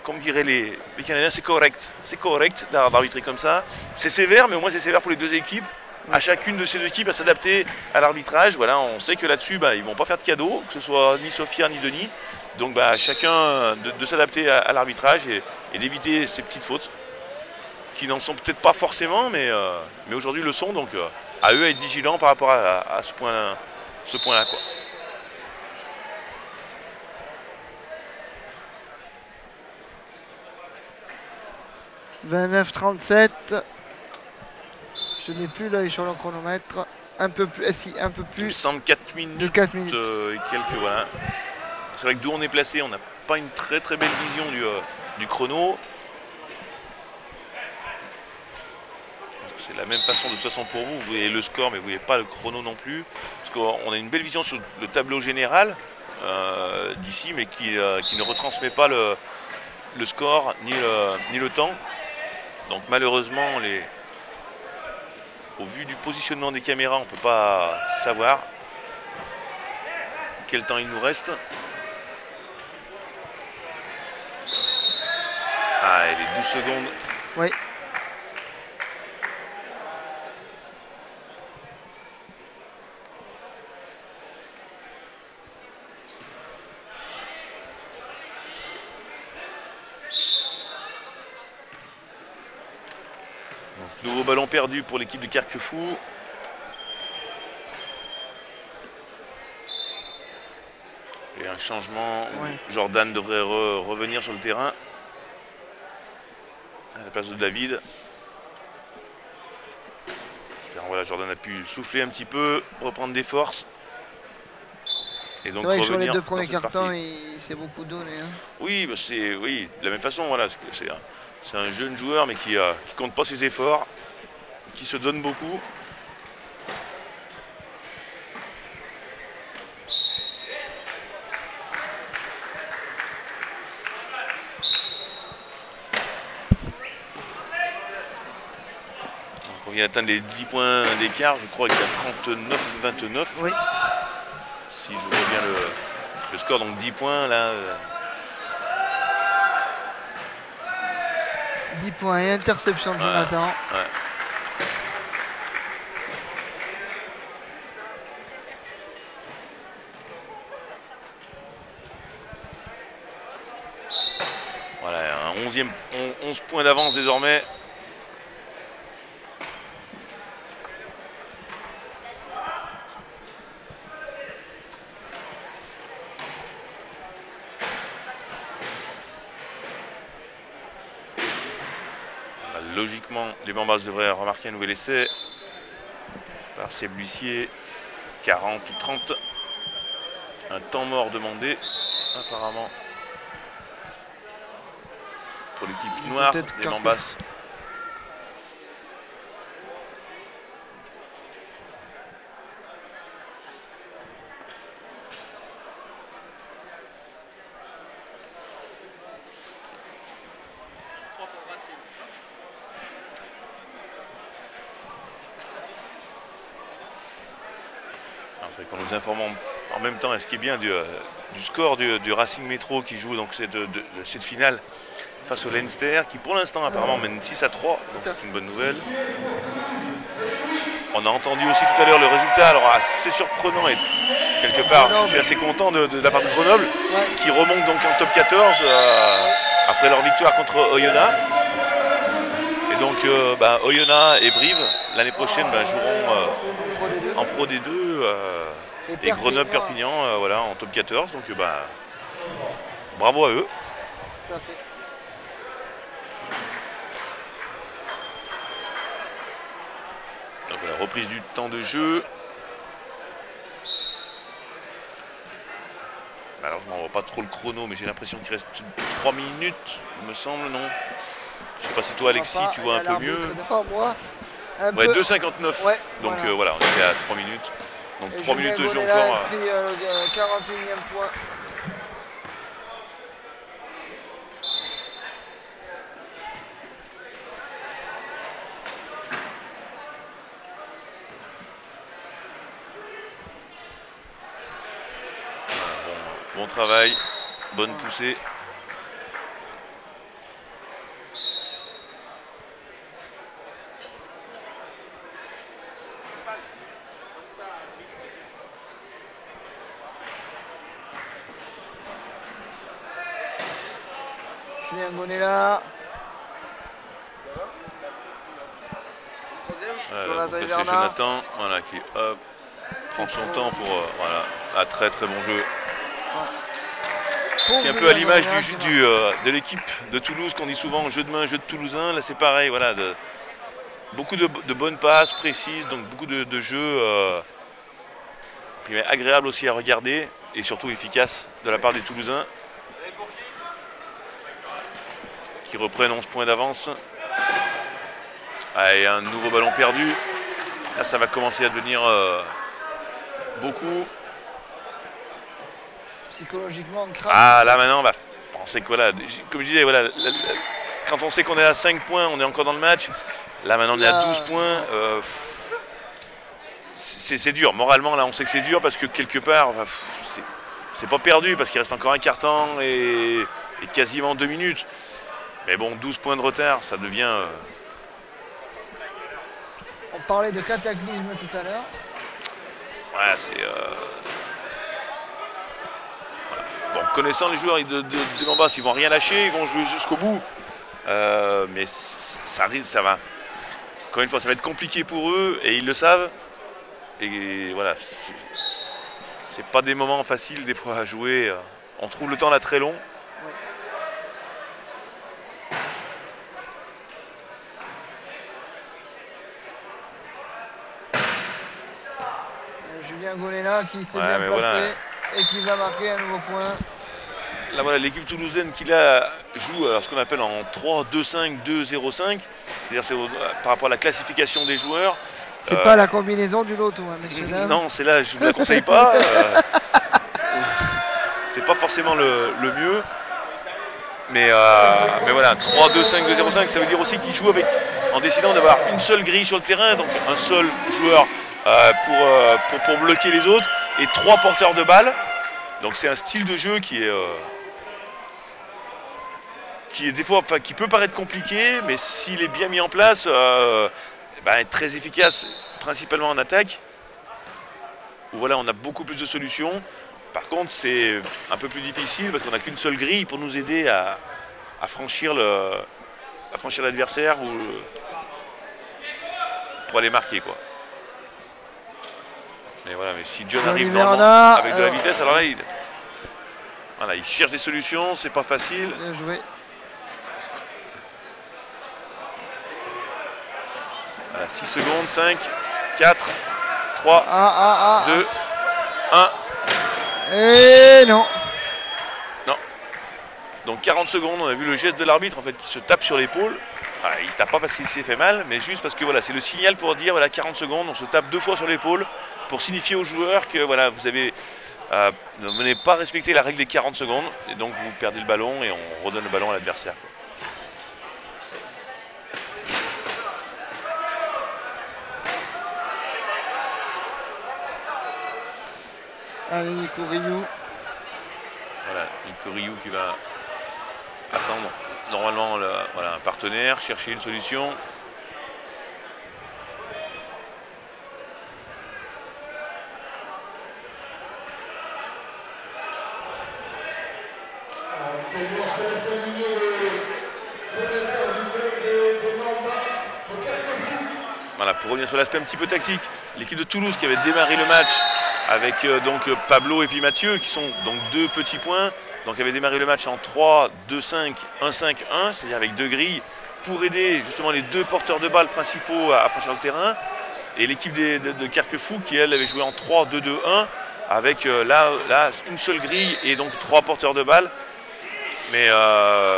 comme diraient les Canadiens, c'est correct. C'est correct d'arbitrer comme ça. C'est sévère, mais au moins c'est sévère pour les deux équipes. À chacune de ces deux équipes à s'adapter à l'arbitrage. Voilà, on sait que là-dessus, ils ne vont pas faire de cadeaux, que ce soit ni Sophia ni Denis. Donc chacun de s'adapter à l'arbitrage et d'éviter ces petites fautes qui n'en sont peut-être pas forcément, mais aujourd'hui le sont. Donc à eux à être vigilants par rapport à ce point-là. Quoi. « 29-37. Je n'ai plus l'œil sur le chronomètre. Un peu plus. Un peu plus. Il me semble 4 minutes. De 4 minutes. Et quelques, voilà. C'est vrai que d'où on est placé, on n'a pas une très très belle vision du chrono. C'est de la même façon de toute façon pour vous. Vous voyez le score, mais vous ne voyez pas le chrono non plus. Parce qu'on a une belle vision sur le tableau général d'ici, mais qui ne retransmet pas le score ni le temps. Donc malheureusement, au vu du positionnement des caméras, on ne peut pas savoir quel temps il nous reste. Ah, et les 12 secondes. Oui. Nouveau ballon perdu pour l'équipe de Carquefou. Et un changement. Ouais. Jordan devrait revenir sur le terrain. À la place de David. Voilà, Jordan a pu souffler un petit peu, reprendre des forces. Et donc vrai que revenir sur les deux premiers dans cette cartons, partie. il s'est beaucoup donné. Hein. Oui, oui, de la même façon, voilà, c'est un jeune joueur, mais qui compte pas ses efforts, qui se donne beaucoup. Donc on vient d'atteindre les 10 points d'écart, je crois qu'il y a 39-29. Oui. Si je vois bien le score, donc 10 points là. 10 points et interception de Jonathan. Ouais. Voilà, un 11 points d'avance désormais. Logiquement, les Bambas devraient remarquer un nouvel essai par Seb L'Huissier. 40 ou 30. Un temps mort demandé, apparemment, pour l'équipe noire des Bambas. Et qu'on nous informe en même temps, et ce qui est bien du score du Racing Métro qui joue donc cette finale face au Leinster, qui pour l'instant apparemment mène 6-3, donc c'est une bonne nouvelle. On a entendu aussi tout à l'heure le résultat, alors assez surprenant et quelque part je suis assez content de la part de Grenoble, qui remonte donc en top 14 après leur victoire contre Oyonnax. Et donc Oyonnax et Brive l'année prochaine joueront en Pro D2 et Grenoble-Perpignan voilà, en top 14, donc bravo à eux. Tout à fait. Donc voilà, reprise du temps de jeu. Alors je ne vois pas trop le chrono, mais j'ai l'impression qu'il reste 3 minutes, il me semble, non? Je sais pas si toi Alexis tu vois un peu mieux. Ouais, 2,59. Ouais, donc voilà, on est à 3 minutes. Donc et 3 minutes de jeu encore. Inscrit le 41e point. Bon travail, bonne poussée. Julien Gonella. Jonathan, voilà, qui prend son temps pour voilà, un très très bon jeu. Qui est un peu à l'image de l'équipe de Toulouse qu'on dit souvent jeu de main, jeu de Toulousain. Là c'est pareil, voilà, beaucoup de bonnes passes précises, donc beaucoup de jeux agréables aussi à regarder et surtout efficaces de la part des Toulousains qui reprennent 11 points d'avance. Et un nouveau ballon perdu. Là ça va commencer à devenir beaucoup. Psychologiquement, là maintenant, on sait que voilà, comme je disais, voilà, quand on sait qu'on est à 5 points, on est encore dans le match. Là maintenant on est à 12 points. C'est dur. Moralement, là on sait que c'est dur parce que quelque part, c'est pas perdu parce qu'il reste encore un quart-temps et quasiment 2 minutes. Mais bon, 12 points de retard, ça devient... On parlait de cataclysme tout à l'heure. Ouais, c'est... Bon, connaissant les joueurs de Gambas, ils vont rien lâcher, ils vont jouer jusqu'au bout. Mais ça risque, ça va. Encore une fois, ça va être compliqué pour eux et ils le savent. Et voilà, c'est pas des moments faciles des fois à jouer. On trouve le temps là très long. Julien Gonella qui s'est bien placé et qui va marquer un nouveau point. Là voilà, l'équipe toulousaine qui là joue ce qu'on appelle en 3-2-5-2-0-5, c'est-à-dire par rapport à la classification des joueurs. C'est pas la combinaison du loto, hein, messieurs dames. Non, c'est là, je ne vous la conseille pas. C'est pas forcément le mieux. Mais voilà, 3-2-5-2-0-5, ça veut dire aussi qu'ils jouent en décidant d'avoir une seule grille sur le terrain, donc un seul joueur pour bloquer les autres, et 3 porteurs de balles. Donc c'est un style de jeu qui est des fois, qui peut paraître compliqué, mais s'il est bien mis en place, est très efficace, principalement en attaque, où voilà, on a beaucoup plus de solutions. Par contre, c'est un peu plus difficile parce qu'on n'a qu'une seule grille pour nous aider à franchir l'adversaire ou pour aller marquer, quoi. Mais voilà, mais si John arrive normalement avec de la vitesse, alors là, il cherche des solutions, c'est pas facile. Bien joué. Voilà, 6 secondes, 5, 4, 3, 2, 1. Et non. Non. Donc 40 secondes, on a vu le geste de l'arbitre en fait qui se tape sur l'épaule. Enfin, il ne se tape pas parce qu'il s'est fait mal, mais juste parce que voilà, c'est le signal pour dire voilà, 40 secondes, on se tape 2 fois sur l'épaule pour signifier aux joueurs que voilà, vous avez ne venez pas respecter la règle des 40 secondes et donc vous perdez le ballon et on redonne le ballon à l'adversaire. Allez, Nico Ryu. Voilà, Nico Ryu qui va attendre normalement voilà, un partenaire, chercher une solution. Voilà, pour revenir sur l'aspect un petit peu tactique, l'équipe de Toulouse qui avait démarré le match avec donc Pablo et puis Mathieu qui sont donc 2 petits points, donc avait démarré le match en 3, 2, 5, 1, 5, 1, c'est-à-dire avec 2 grilles pour aider justement les 2 porteurs de balles principaux à franchir le terrain, et l'équipe de Carquefou qui elle avait joué en 3, 2, 2, 1 avec là une seule grille et donc 3 porteurs de balles. Mais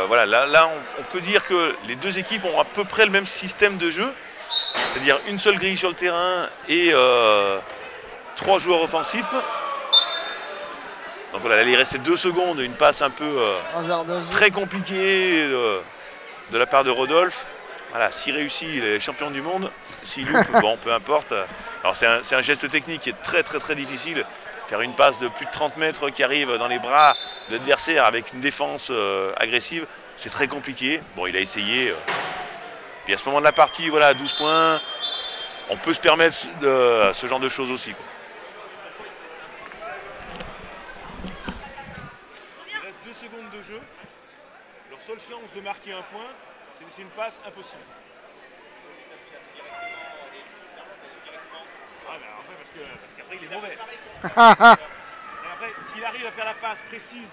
voilà, là on peut dire que les 2 équipes ont à peu près le même système de jeu, c'est-à-dire une seule grille sur le terrain et 3 joueurs offensifs. Donc voilà, il restait 2 secondes, une passe un peu très compliquée de la part de Rodolphe. Voilà, s'il réussit, il est champion du monde. S'il loupe, bon, peu importe. Alors c'est un geste technique qui est très difficile. Faire une passe de plus de 30 mètres qui arrive dans les bras de l'adversaire avec une défense agressive, c'est très compliqué. Bon, il a essayé. Puis à ce moment de la partie, voilà, 12 points, on peut se permettre ce genre de choses aussi, quoi. Il reste 2 secondes de jeu. Leur seule chance de marquer un point, c'est une passe impossible. Ah, mais après, parce qu'après, il est mauvais. Et après, s'il arrive à faire la passe précise.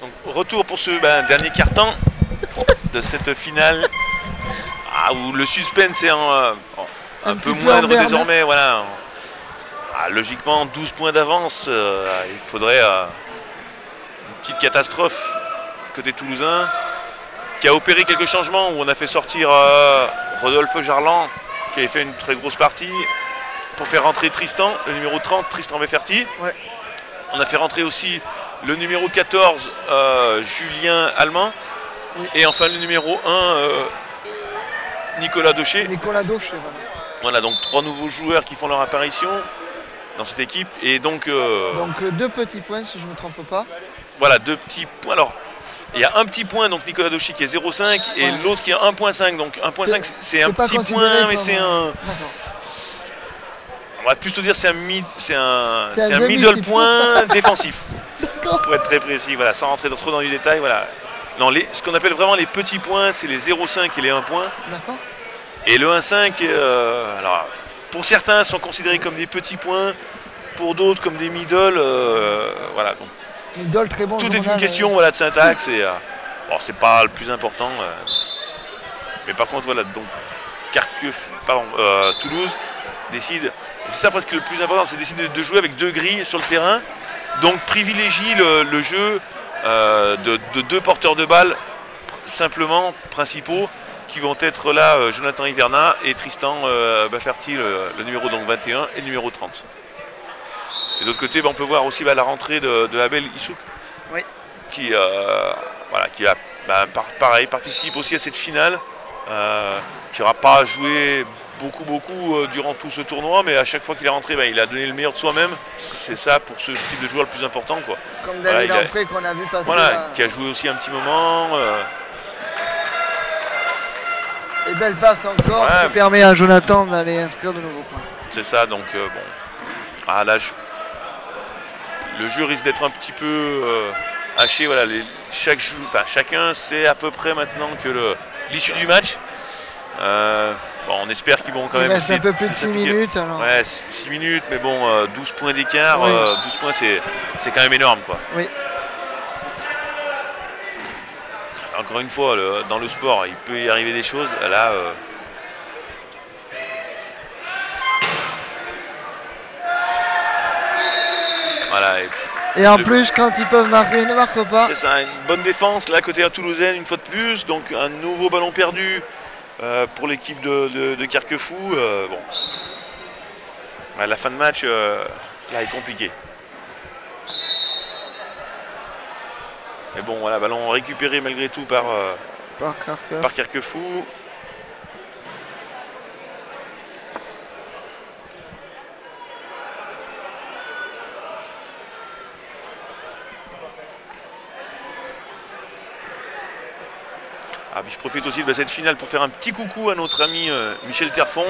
Donc, retour pour ce dernier quart-temps de cette finale où le suspense est un peu moindre désormais. Voilà. Logiquement, 12 points d'avance, il faudrait une petite catastrophe côté toulousain, qui a opéré quelques changements où on a fait sortir Rodolphe Jarlan, qui avait fait une très grosse partie, pour faire rentrer Tristan, le numéro 30, Tristan Beferti. Ouais. On a fait rentrer aussi le numéro 14, Julien Allemand. Oui. Et enfin le numéro 1, Nicolas Daucher. Nicolas Daucher, voilà. Voilà, donc 3 nouveaux joueurs qui font leur apparition dans cette équipe. Et donc 2 petits points, si je ne me trompe pas. Voilà, 2 petits points. Alors, il y a un petit point, donc Nicolas Daucher qui est 0,5 et l'autre qui est 1,5. Donc 1,5 c'est un petit point, mais c'est un... On va plutôt dire c'est un middle point défensif. Pour être très précis, voilà, sans rentrer trop dans les détails. Voilà. Non, ce qu'on appelle vraiment les petits points, c'est les 0,5 et les 1 point. D'accord. Et le 1,5, alors pour certains sont considérés comme des petits points, pour d'autres comme des middle. Voilà, donc, Middle, très bon. tout est une question voilà, de syntaxe et bon, c'est pas le plus important. Mais par contre, voilà, donc Toulouse décide, c'est ça presque le plus important, c'est décider de jouer avec 2 grilles sur le terrain, donc privilégie le jeu de 2 porteurs de balles simplement principaux qui vont être là Jonathan Hiverna et Tristan Bafferty, le numéro donc 21 et le numéro 30. Et de l'autre côté, on peut voir aussi la rentrée de Abel Issouk, oui. qui a pareil, participe aussi à cette finale, qui n'aura pas joué beaucoup durant tout ce tournoi, mais à chaque fois qu'il est rentré, il a donné le meilleur de soi-même. C'est ça pour ce type de joueur le plus important, quoi. Comme David Enfray qu'on a vu passer. Voilà, qui a joué aussi un petit moment. Et belle passe encore, qui permet à Jonathan d'aller inscrire de nouveaux points. C'est ça, donc bon. Ah, là, le jeu risque d'être un petit peu haché. Voilà, chacun sait à peu près maintenant que l'issue du match. Bon, on espère qu'ils vont quand même. Il reste un peu plus de 6 minutes. Alors. Ouais, 6 minutes, mais bon, 12 points d'écart. Oui. 12 points, c'est quand même énorme, quoi. Oui. Encore une fois, dans le sport, il peut y arriver des choses. Là, voilà. Et en plus, quand ils peuvent marquer, ils ne marquent pas. C'est ça, une bonne défense. Là, côté à Toulousaine, une fois de plus. Donc, un nouveau ballon perdu pour l'équipe de Carquefou. Bon. Ouais, la fin de match, là, est compliquée. Mais bon, voilà, ballon récupéré malgré tout par Carquefou. Ah, puis je profite aussi de cette finale pour faire un petit coucou à notre ami Michel Terfon,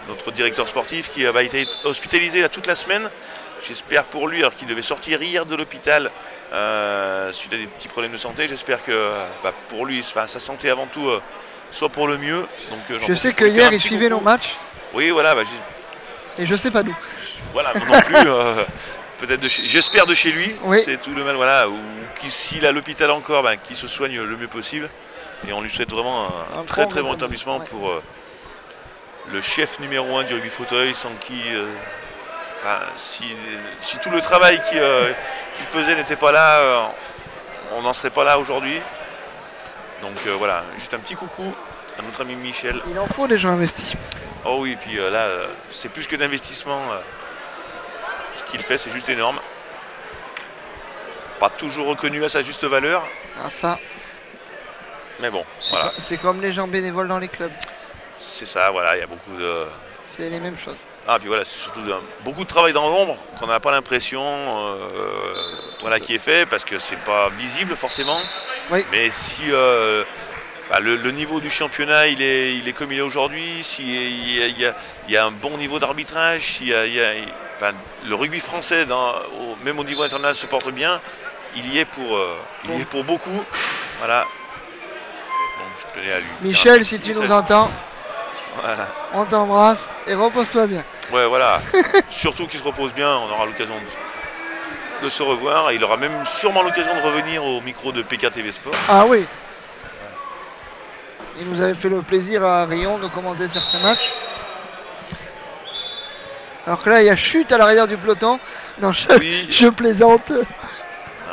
notre directeur sportif qui a été hospitalisé là, toute la semaine. J'espère pour lui, alors qu'il devait sortir hier de l'hôpital suite à des petits problèmes de santé. J'espère que pour lui, sa santé avant tout soit pour le mieux. Donc, je sais que hier, il suivait nos matchs. Oui, voilà. Et je sais pas d'où. Voilà, non plus. Peut-être j'espère de chez lui. Oui. C'est tout le mal. Voilà. Ou s'il est à l'hôpital encore, qu'il se soigne le mieux possible. Et on lui souhaite vraiment un très bon établissement pour le chef numéro 1 du rugby fauteuil, sans qui... si tout le travail qu'il faisait n'était pas là, on n'en serait pas là aujourd'hui. Donc voilà, juste un petit coucou à notre ami Michel. Il en faut des gens investis. Oh oui, et puis là, c'est plus que d'investissement. Ce qu'il fait, c'est juste énorme. Pas toujours reconnu à sa juste valeur. Ah ça. Mais bon, voilà. C'est comme les gens bénévoles dans les clubs. C'est ça, voilà, il y a beaucoup de... C'est les mêmes choses. Ah, puis voilà, c'est surtout beaucoup de travail dans l'ombre qu'on n'a pas l'impression qui est fait parce que c'est pas visible forcément. Oui. Mais si le niveau du championnat il est comme il est aujourd'hui, s'il y a un bon niveau d'arbitrage, le rugby français même au niveau international se porte bien, il y est pour beaucoup. Voilà. Donc je tenais à lui. Michel, si tu nous entends. Voilà. On t'embrasse et repose-toi bien. Ouais, voilà. Surtout qu'il se repose bien, on aura l'occasion de se revoir. Et il aura même sûrement l'occasion de revenir au micro de PKTV Sport. Ah oui. Il nous avait fait le plaisir à Rion de commenter certains matchs. Alors que là, il y a chute à l'arrière du peloton. Non, je plaisante.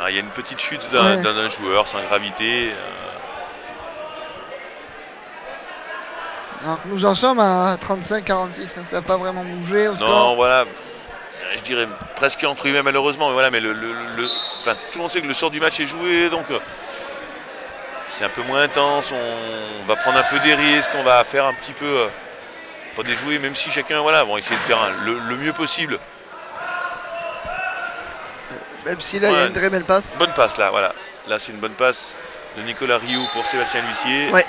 Ah, il y a une petite chute d'un joueur sans gravité. Alors que nous en sommes à 35-46, ça n'a pas vraiment bougé au score. Non, voilà, je dirais presque entre guillemets malheureusement, mais voilà, mais tout le monde sait que le sort du match est joué, donc c'est un peu moins intense, on va prendre un peu des risques, on va faire un petit peu, pas déjouer, même si chacun, voilà, vont essayer de faire le mieux possible. Même si là, il y a une très belle passe. Bonne passe là, voilà. Là, c'est une bonne passe de Nicolas Rioux pour Sébastien L'Huissier. Ouais.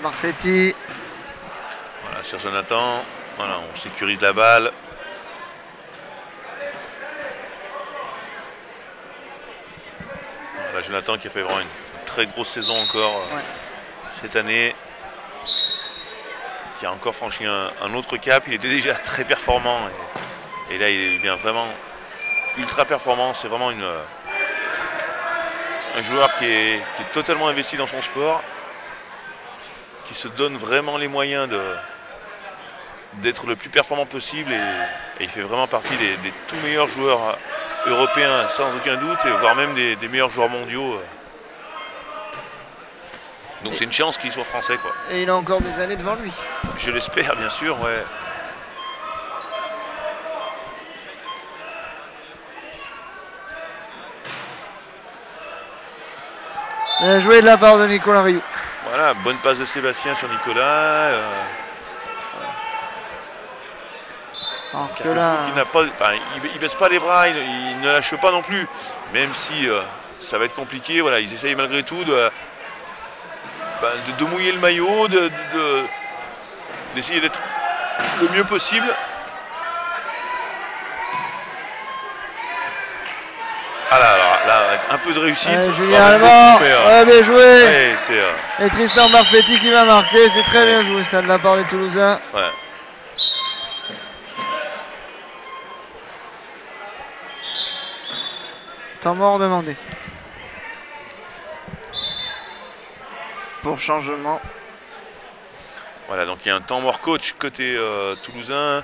Marfetti. Voilà, sur Jonathan. Voilà, on sécurise la balle. Voilà, Jonathan qui a fait vraiment une très grosse saison encore cette année. Qui a encore franchi un autre cap. Il était déjà très performant. Et là, il vient vraiment ultra performant. C'est vraiment un joueur qui est totalement investi dans son sport. Qui se donne vraiment les moyens d'être le plus performant possible. Et il fait vraiment partie des tout meilleurs joueurs européens, sans aucun doute. Et voire même des meilleurs joueurs mondiaux. Donc c'est une chance qu'il soit français, quoi. Et il a encore des années devant lui. Je l'espère, bien sûr, ouais. Bien joué de la part de Nicolas Rioux. Voilà, bonne passe de Sébastien sur Nicolas. Alors que là... il baisse pas les bras, il ne lâche pas non plus. Même si ça va être compliqué, voilà, ils essayent malgré tout de mouiller le maillot, d'essayer d'être le mieux possible. Ah là, un peu de réussite. Julien Allemand, bien joué. Ouais, et Tristan Barfetti qui va marquer, c'est très bien joué ça de la part des Toulousains. Ouais. Temps mort demandé. Pour changement. Voilà, donc il y a un temps mort coach côté toulousain.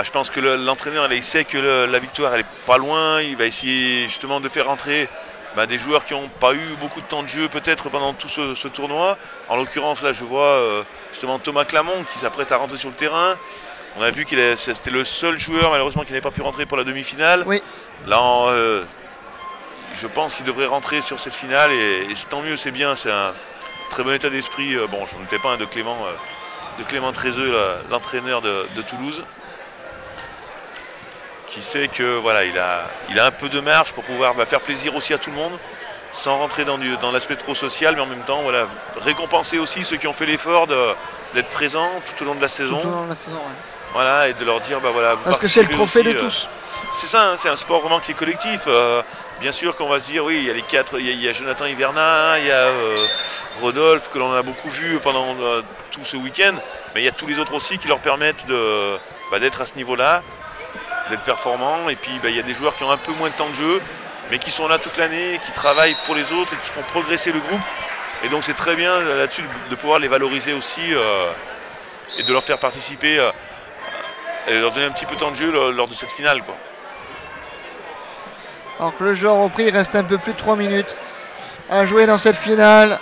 Je pense que l'entraîneur il sait que la victoire elle est pas loin. Il va essayer justement de faire rentrer des joueurs qui n'ont pas eu beaucoup de temps de jeu peut-être pendant tout ce tournoi. En l'occurrence là je vois justement Thomas Clamont qui s'apprête à rentrer sur le terrain. On a vu qu'il c'était le seul joueur malheureusement qui n'avait pas pu rentrer pour la demi-finale. Oui. Là je pense qu'il devrait rentrer sur cette finale et tant mieux, c'est bien, c'est un très bon état d'esprit. Bon, j'en étais pas un de Clément Trézeux, l'entraîneur de Toulouse, qui sait que voilà, il a un peu de marge pour pouvoir faire plaisir aussi à tout le monde, sans rentrer dans l'aspect trop social, mais en même temps voilà, récompenser aussi ceux qui ont fait l'effort d'être présents tout au long de la saison. Tout au long de la saison, ouais. Voilà, et de leur dire voilà, vous parce que c'est le trophée aussi, de tous. C'est ça, hein, c'est un sport vraiment qui est collectif. Bien sûr qu'on va se dire, oui, il y a les quatre, il y a Jonathan Hivernin, il y a Rodolphe, que l'on a beaucoup vu pendant tout ce week-end, mais il y a tous les autres aussi qui leur permettent d'être à ce niveau-là, d'être performants. Et puis il y a des joueurs qui ont un peu moins de temps de jeu, mais qui sont là toute l'année, qui travaillent pour les autres et qui font progresser le groupe. Et donc c'est très bien là-dessus de pouvoir les valoriser aussi et de leur faire participer et de leur donner un petit peu de temps de jeu lors de cette finale, quoi. Alors que le jeu a repris, il reste un peu plus de 3 minutes à jouer dans cette finale.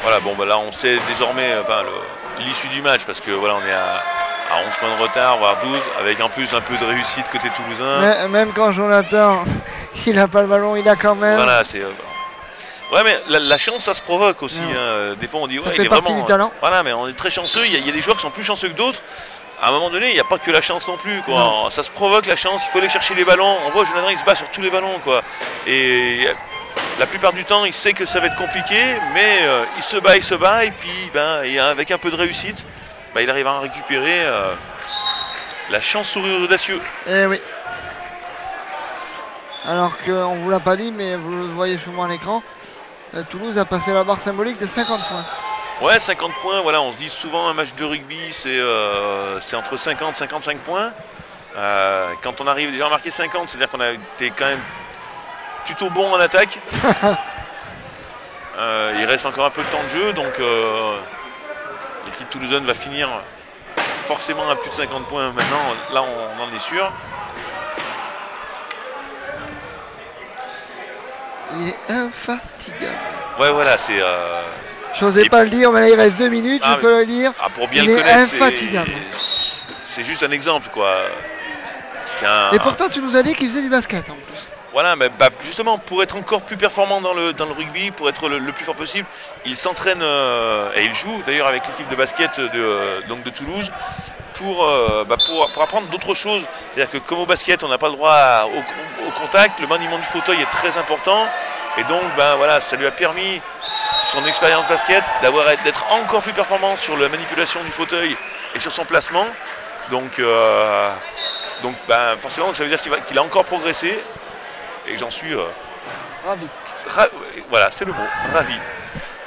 Voilà, bon là on sait désormais l'issue du match parce que voilà, on est à 11 points de retard, voire 12, avec en plus un peu de réussite côté toulousain. Mais, même quand Jonathan il n'a pas le ballon, il a quand même. Voilà, c'est. Ouais, mais la chance ça se provoque aussi. Hein. Des fois on dit ouais, il est vraiment. Du talent. Voilà, mais on est très chanceux. Il y a des joueurs qui sont plus chanceux que d'autres. À un moment donné, il n'y a pas que la chance non plus, quoi. Non. Ça se provoque la chance, il faut aller chercher les ballons. On voit Jonathan, il se bat sur tous les ballons, quoi. Et la plupart du temps, il sait que ça va être compliqué, mais il se bat, et puis et avec un peu de réussite, il arrive à en récupérer. La chance sourit aux audacieux. Eh oui. Alors qu'on ne vous l'a pas dit, mais vous le voyez souvent à l'écran, Toulouse a passé la barre symbolique de 50 points. Ouais, 50 points, voilà, on se dit souvent un match de rugby, c'est entre 50 et 55 points. Quand on arrive déjà à marquer 50, c'est-à-dire qu'on a été quand même plutôt bon en attaque. Il reste encore un peu de temps de jeu, donc l'équipe toulousaine va finir forcément à plus de 50 points maintenant, là on en est sûr. Il est infatigable. Ouais, voilà, c'est... J'osais pas le dire, mais là il reste 2 minutes, je peux le dire. Pour bien il le connaître, est infatigable. C'est juste un exemple, quoi. Et pourtant, tu nous as dit qu'il faisait du basket en plus. Voilà, mais justement, pour être encore plus performant dans le rugby, pour être le plus fort possible, il s'entraîne, et il joue d'ailleurs avec l'équipe de basket de Toulouse, pour apprendre d'autres choses. C'est-à-dire que comme au basket, on n'a pas le droit au contact, le maniement du fauteuil est très important. Et donc, voilà, ça lui a permis, son expérience basket, d'être encore plus performant sur la manipulation du fauteuil et sur son placement. Donc ben, forcément, ça veut dire qu'il a encore progressé. Et j'en suis Ravi. Voilà, c'est le mot, ravi.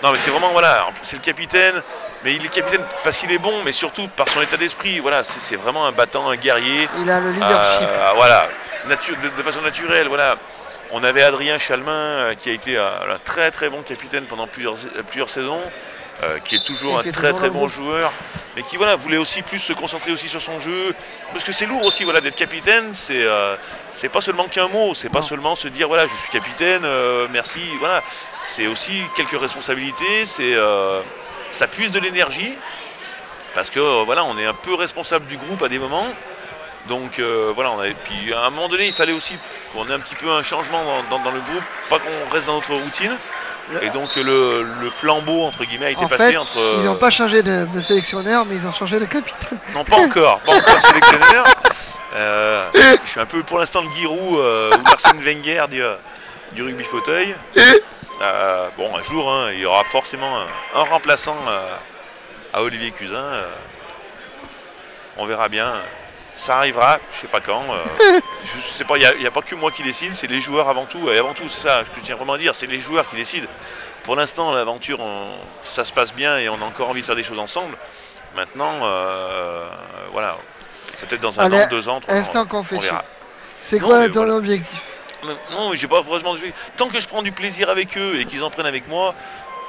Non mais c'est vraiment, voilà, c'est le capitaine, mais il est capitaine parce qu'il est bon, mais surtout par son état d'esprit. Voilà, c'est vraiment un battant, un guerrier. Il a le leadership. Voilà, de façon naturelle, voilà. On avait Adrien Chalmin qui a été un très très bon capitaine pendant plusieurs saisons, qui est toujours un très très bon joueur, mais qui voilà, voulait aussi plus se concentrer aussi sur son jeu, parce que c'est lourd aussi, voilà, d'être capitaine, c'est pas seulement qu'un mot, c'est pas seulement se dire voilà, je suis capitaine, merci, voilà, c'est aussi quelques responsabilités, ça puise de l'énergie, parce que voilà, on est un peu responsable du groupe à des moments. Donc voilà, puis à un moment donné, il fallait aussi qu'on ait un petit peu un changement dans le groupe, pas qu'on reste dans notre routine. Et donc le flambeau, entre guillemets, a été passé entre... Ils n'ont pas changé de sélectionneur, mais ils ont changé de capitaine. Non, pas encore sélectionneur. Je suis un peu pour l'instant le Giroud ou Arsène Wenger du rugby fauteuil. Bon, un jour, hein, il y aura forcément un remplaçant à Olivier Cusin. On verra bien. Ça arrivera, je sais pas quand. Je sais pas, il n'y a pas que moi qui décide, c'est les joueurs avant tout. Et avant tout, c'est ça, je tiens vraiment à dire, c'est les joueurs qui décident. Pour l'instant, l'aventure, ça se passe bien et on a encore envie de faire des choses ensemble. Maintenant, voilà, peut-être dans un an, 2 ans, 3 ans. Instant confession. C'est quoi ton objectif? Non, j'ai pas vraiment d'objectif. Tant que je prends du plaisir avec eux et qu'ils en prennent avec moi,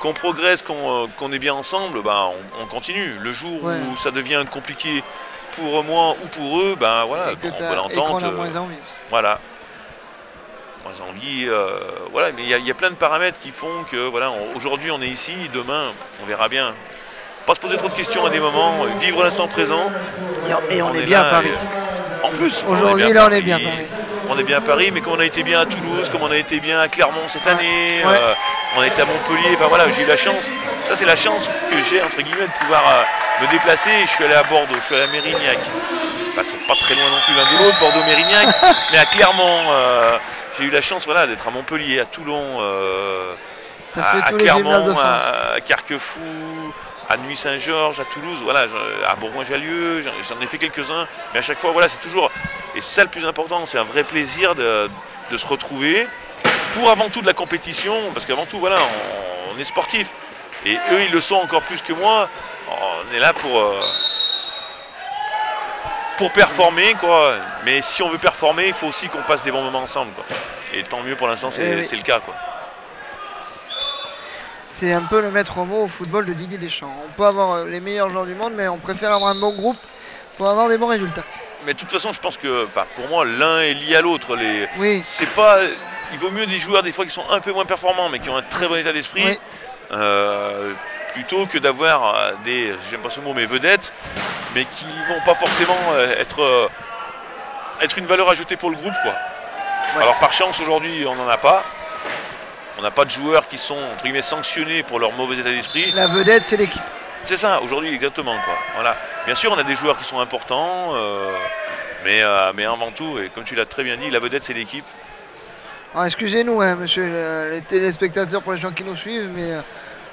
qu'on progresse, qu'on est bien ensemble, ben, on continue. Le jour où ça devient compliqué pour moi ou pour eux, ben voilà, on peut l'entendre. On a moins envie. Voilà. Moins envie, voilà, mais il y a plein de paramètres qui font que voilà, aujourd'hui on est ici, demain on verra bien. Pas se poser trop de questions à des moments, vivre l'instant présent. Et on est bien à Paris. En plus, aujourd'hui là on est bien à Paris. On est bien à Paris, mais comme on a été bien à Toulouse, comme on a été bien à Clermont cette année, on a été à Montpellier, enfin voilà, j'ai eu la chance. Ça c'est la chance que j'ai entre guillemets de pouvoir me déplacer. Je suis allé à Bordeaux, je suis allé à Mérignac. Enfin, c'est pas très loin non plus l'un de l'autre, Bordeaux-Mérignac, mais à Clermont, j'ai eu la chance voilà, d'être à Montpellier, à Toulon, à Clermont, à Carquefou, à Nuit-Saint-Georges, à Toulouse, voilà, à Bourgoin-Jallieu, j'en ai fait quelques-uns, mais à chaque fois, voilà, c'est toujours, et c'est ça le plus important, c'est un vrai plaisir de se retrouver pour avant tout de la compétition, parce qu'avant tout, voilà, on est sportif, et eux, ils le sont encore plus que moi, on est là pour performer, quoi, mais si on veut performer, il faut aussi qu'on passe des bons moments ensemble, quoi, et tant mieux pour l'instant, c'est le cas, quoi. C'est un peu le maître mot au football de Didier Deschamps. On peut avoir les meilleurs joueurs du monde, mais on préfère avoir un bon groupe pour avoir des bons résultats. Mais de toute façon, je pense que, pour moi, l'un est lié à l'autre. Oui. C'est pas, il vaut mieux des joueurs des fois qui sont un peu moins performants, mais qui ont un très bon état d'esprit, plutôt que d'avoir des, j'aime pas ce mot, mais vedettes, mais qui vont pas forcément être une valeur ajoutée pour le groupe, quoi. Ouais. Alors par chance aujourd'hui, on n'en a pas. On n'a pas de joueurs qui sont entre guillemets sanctionnés pour leur mauvais état d'esprit. La vedette, c'est l'équipe. C'est ça, aujourd'hui, exactement, quoi. Voilà. Bien sûr, on a des joueurs qui sont importants, mais avant tout, et comme tu l'as très bien dit, la vedette, c'est l'équipe. Excusez-nous, hein, monsieur les téléspectateurs, pour les gens qui nous suivent, mais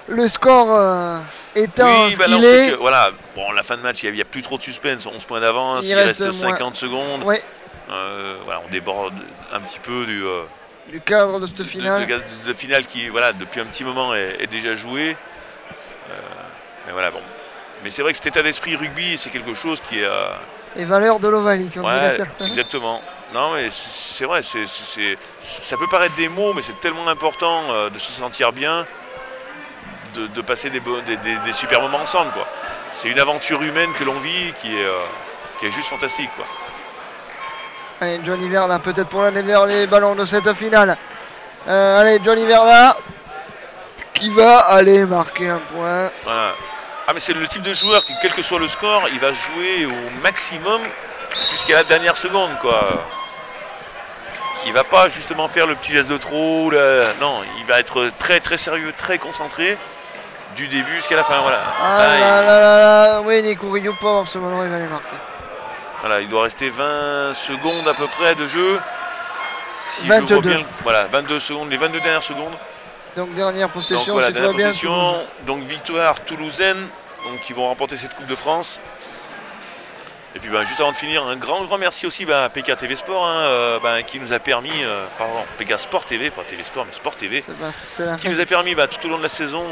le score étant ce qu'il est... Voilà, bon, la fin de match, il n'y a plus trop de suspense, 11 points d'avance, il reste 50 secondes. Ouais. Voilà, on déborde un petit peu du cadre de cette finale. De finale qui, voilà, depuis un petit moment est déjà joué. Mais voilà, bon. Mais c'est vrai que cet état d'esprit rugby, c'est quelque chose qui est... Les valeurs de l'Ovalie, comme dirait certains. Exactement. Non, mais c'est vrai, ça peut paraître des mots, mais c'est tellement important de se sentir bien, de passer des super moments ensemble, quoi. C'est une aventure humaine que l'on vit qui est juste fantastique, quoi. Allez, Johnny Verda, peut-être pour l'un des derniers ballons de cette finale. Allez, Johnny Verda, qui va aller marquer un point. Voilà. Ah, mais c'est le type de joueur qui, quel que soit le score, il va jouer au maximum jusqu'à la dernière seconde, quoi. Il va pas justement faire le petit geste de trop, là. Non, il va être très très sérieux, très concentré du début jusqu'à la fin, voilà. Oui, Nico Rio, pour avoir ce ballon, il va aller marquer. Voilà, il doit rester 20 secondes à peu près de jeu. Si 22. Je vois bien, voilà, 22 secondes, les 22 dernières secondes. Donc dernière possession, donc, voilà, dernière possession, donc victoire toulousaine, donc ils vont remporter cette Coupe de France. Et puis juste avant de finir, un grand merci aussi à PK TV Sport qui nous a permis, pardon, PK Sport TV, pas TV Sport mais Sport TV, qui nous a permis tout au long de la saison,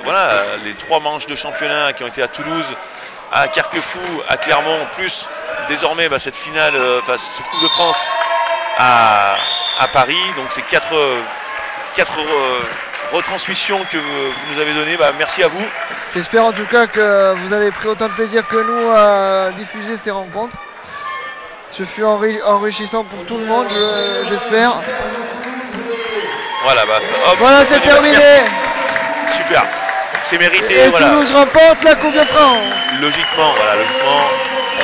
voilà, les 3 manches de championnat qui ont été à Toulouse, à Carquefou, à Clermont, plus désormais cette finale, cette Coupe de France à Paris. Donc c'est 4 retransmissions que vous nous avez données. Merci à vous. J'espère en tout cas que vous avez pris autant de plaisir que nous à diffuser ces rencontres. Ce fut enrichissant pour tout le monde, j'espère. Voilà, voilà, c'est terminé. Super, c'est mérité. Et voilà. Toulouse remporte la Coupe de France. Logiquement, voilà, logiquement.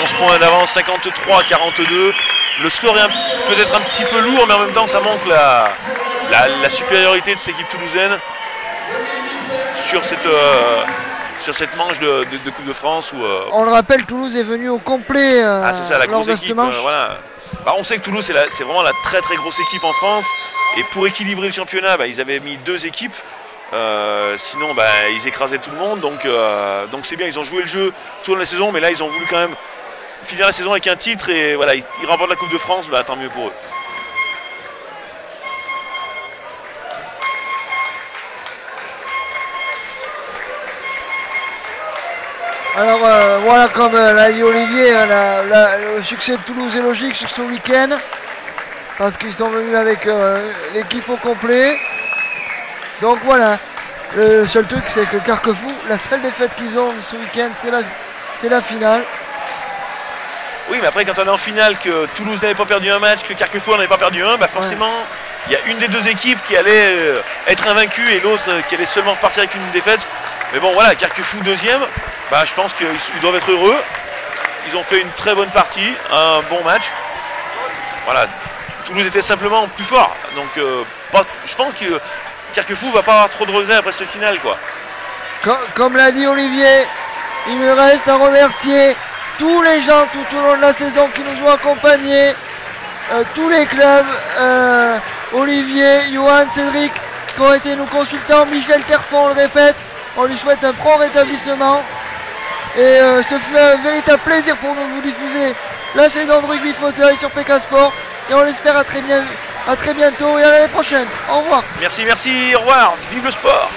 11 points d'avance, 53-42. Le score est peut-être un petit peu lourd, mais en même temps, ça montre la supériorité de cette équipe toulousaine sur cette manche de Coupe de France. On le rappelle, Toulouse est venu au complet c'est ça, la grosse équipe. Voilà. On sait que Toulouse, c'est vraiment la très très grosse équipe en France. Et pour équilibrer le championnat, ils avaient mis 2 équipes. Sinon, ils écrasaient tout le monde. Donc c'est bien, ils ont joué le jeu tout au long de la saison. Mais là, ils ont voulu quand même finir la saison avec un titre. Et voilà, ils remportent la Coupe de France. Tant mieux pour eux. Alors voilà, comme l'a dit Olivier, le succès de Toulouse est logique sur ce week-end parce qu'ils sont venus avec l'équipe au complet. Donc voilà, le seul truc c'est que Carquefou, la seule défaite qu'ils ont ce week-end, c'est la finale. Oui, mais après quand on est en finale, que Toulouse n'avait pas perdu un match, que Carquefou n'avait pas perdu un, forcément il y a une des 2 équipes qui allait être invaincue et l'autre qui allait seulement repartir avec une défaite. Mais bon voilà, Carquefou 2e, je pense qu'ils doivent être heureux. Ils ont fait une très bonne partie, un bon match. Voilà, Toulouse était simplement plus fort. Donc je pense que Carquefou va pas avoir trop de regrets après cette finale, quoi. Comme l'a dit Olivier, il me reste à remercier tous les gens tout au long de la saison qui nous ont accompagnés, tous les clubs, Olivier, Johan, Cédric, qui ont été nos consultants, Michel Terfon, on le répète. On lui souhaite un prompt rétablissement. Et ce fut un véritable plaisir pour nous de vous diffuser la saison de rugby fauteuil sur PK Sport. Et on l'espère à très bientôt et à l'année prochaine. Au revoir. Merci, au revoir. Vive le sport.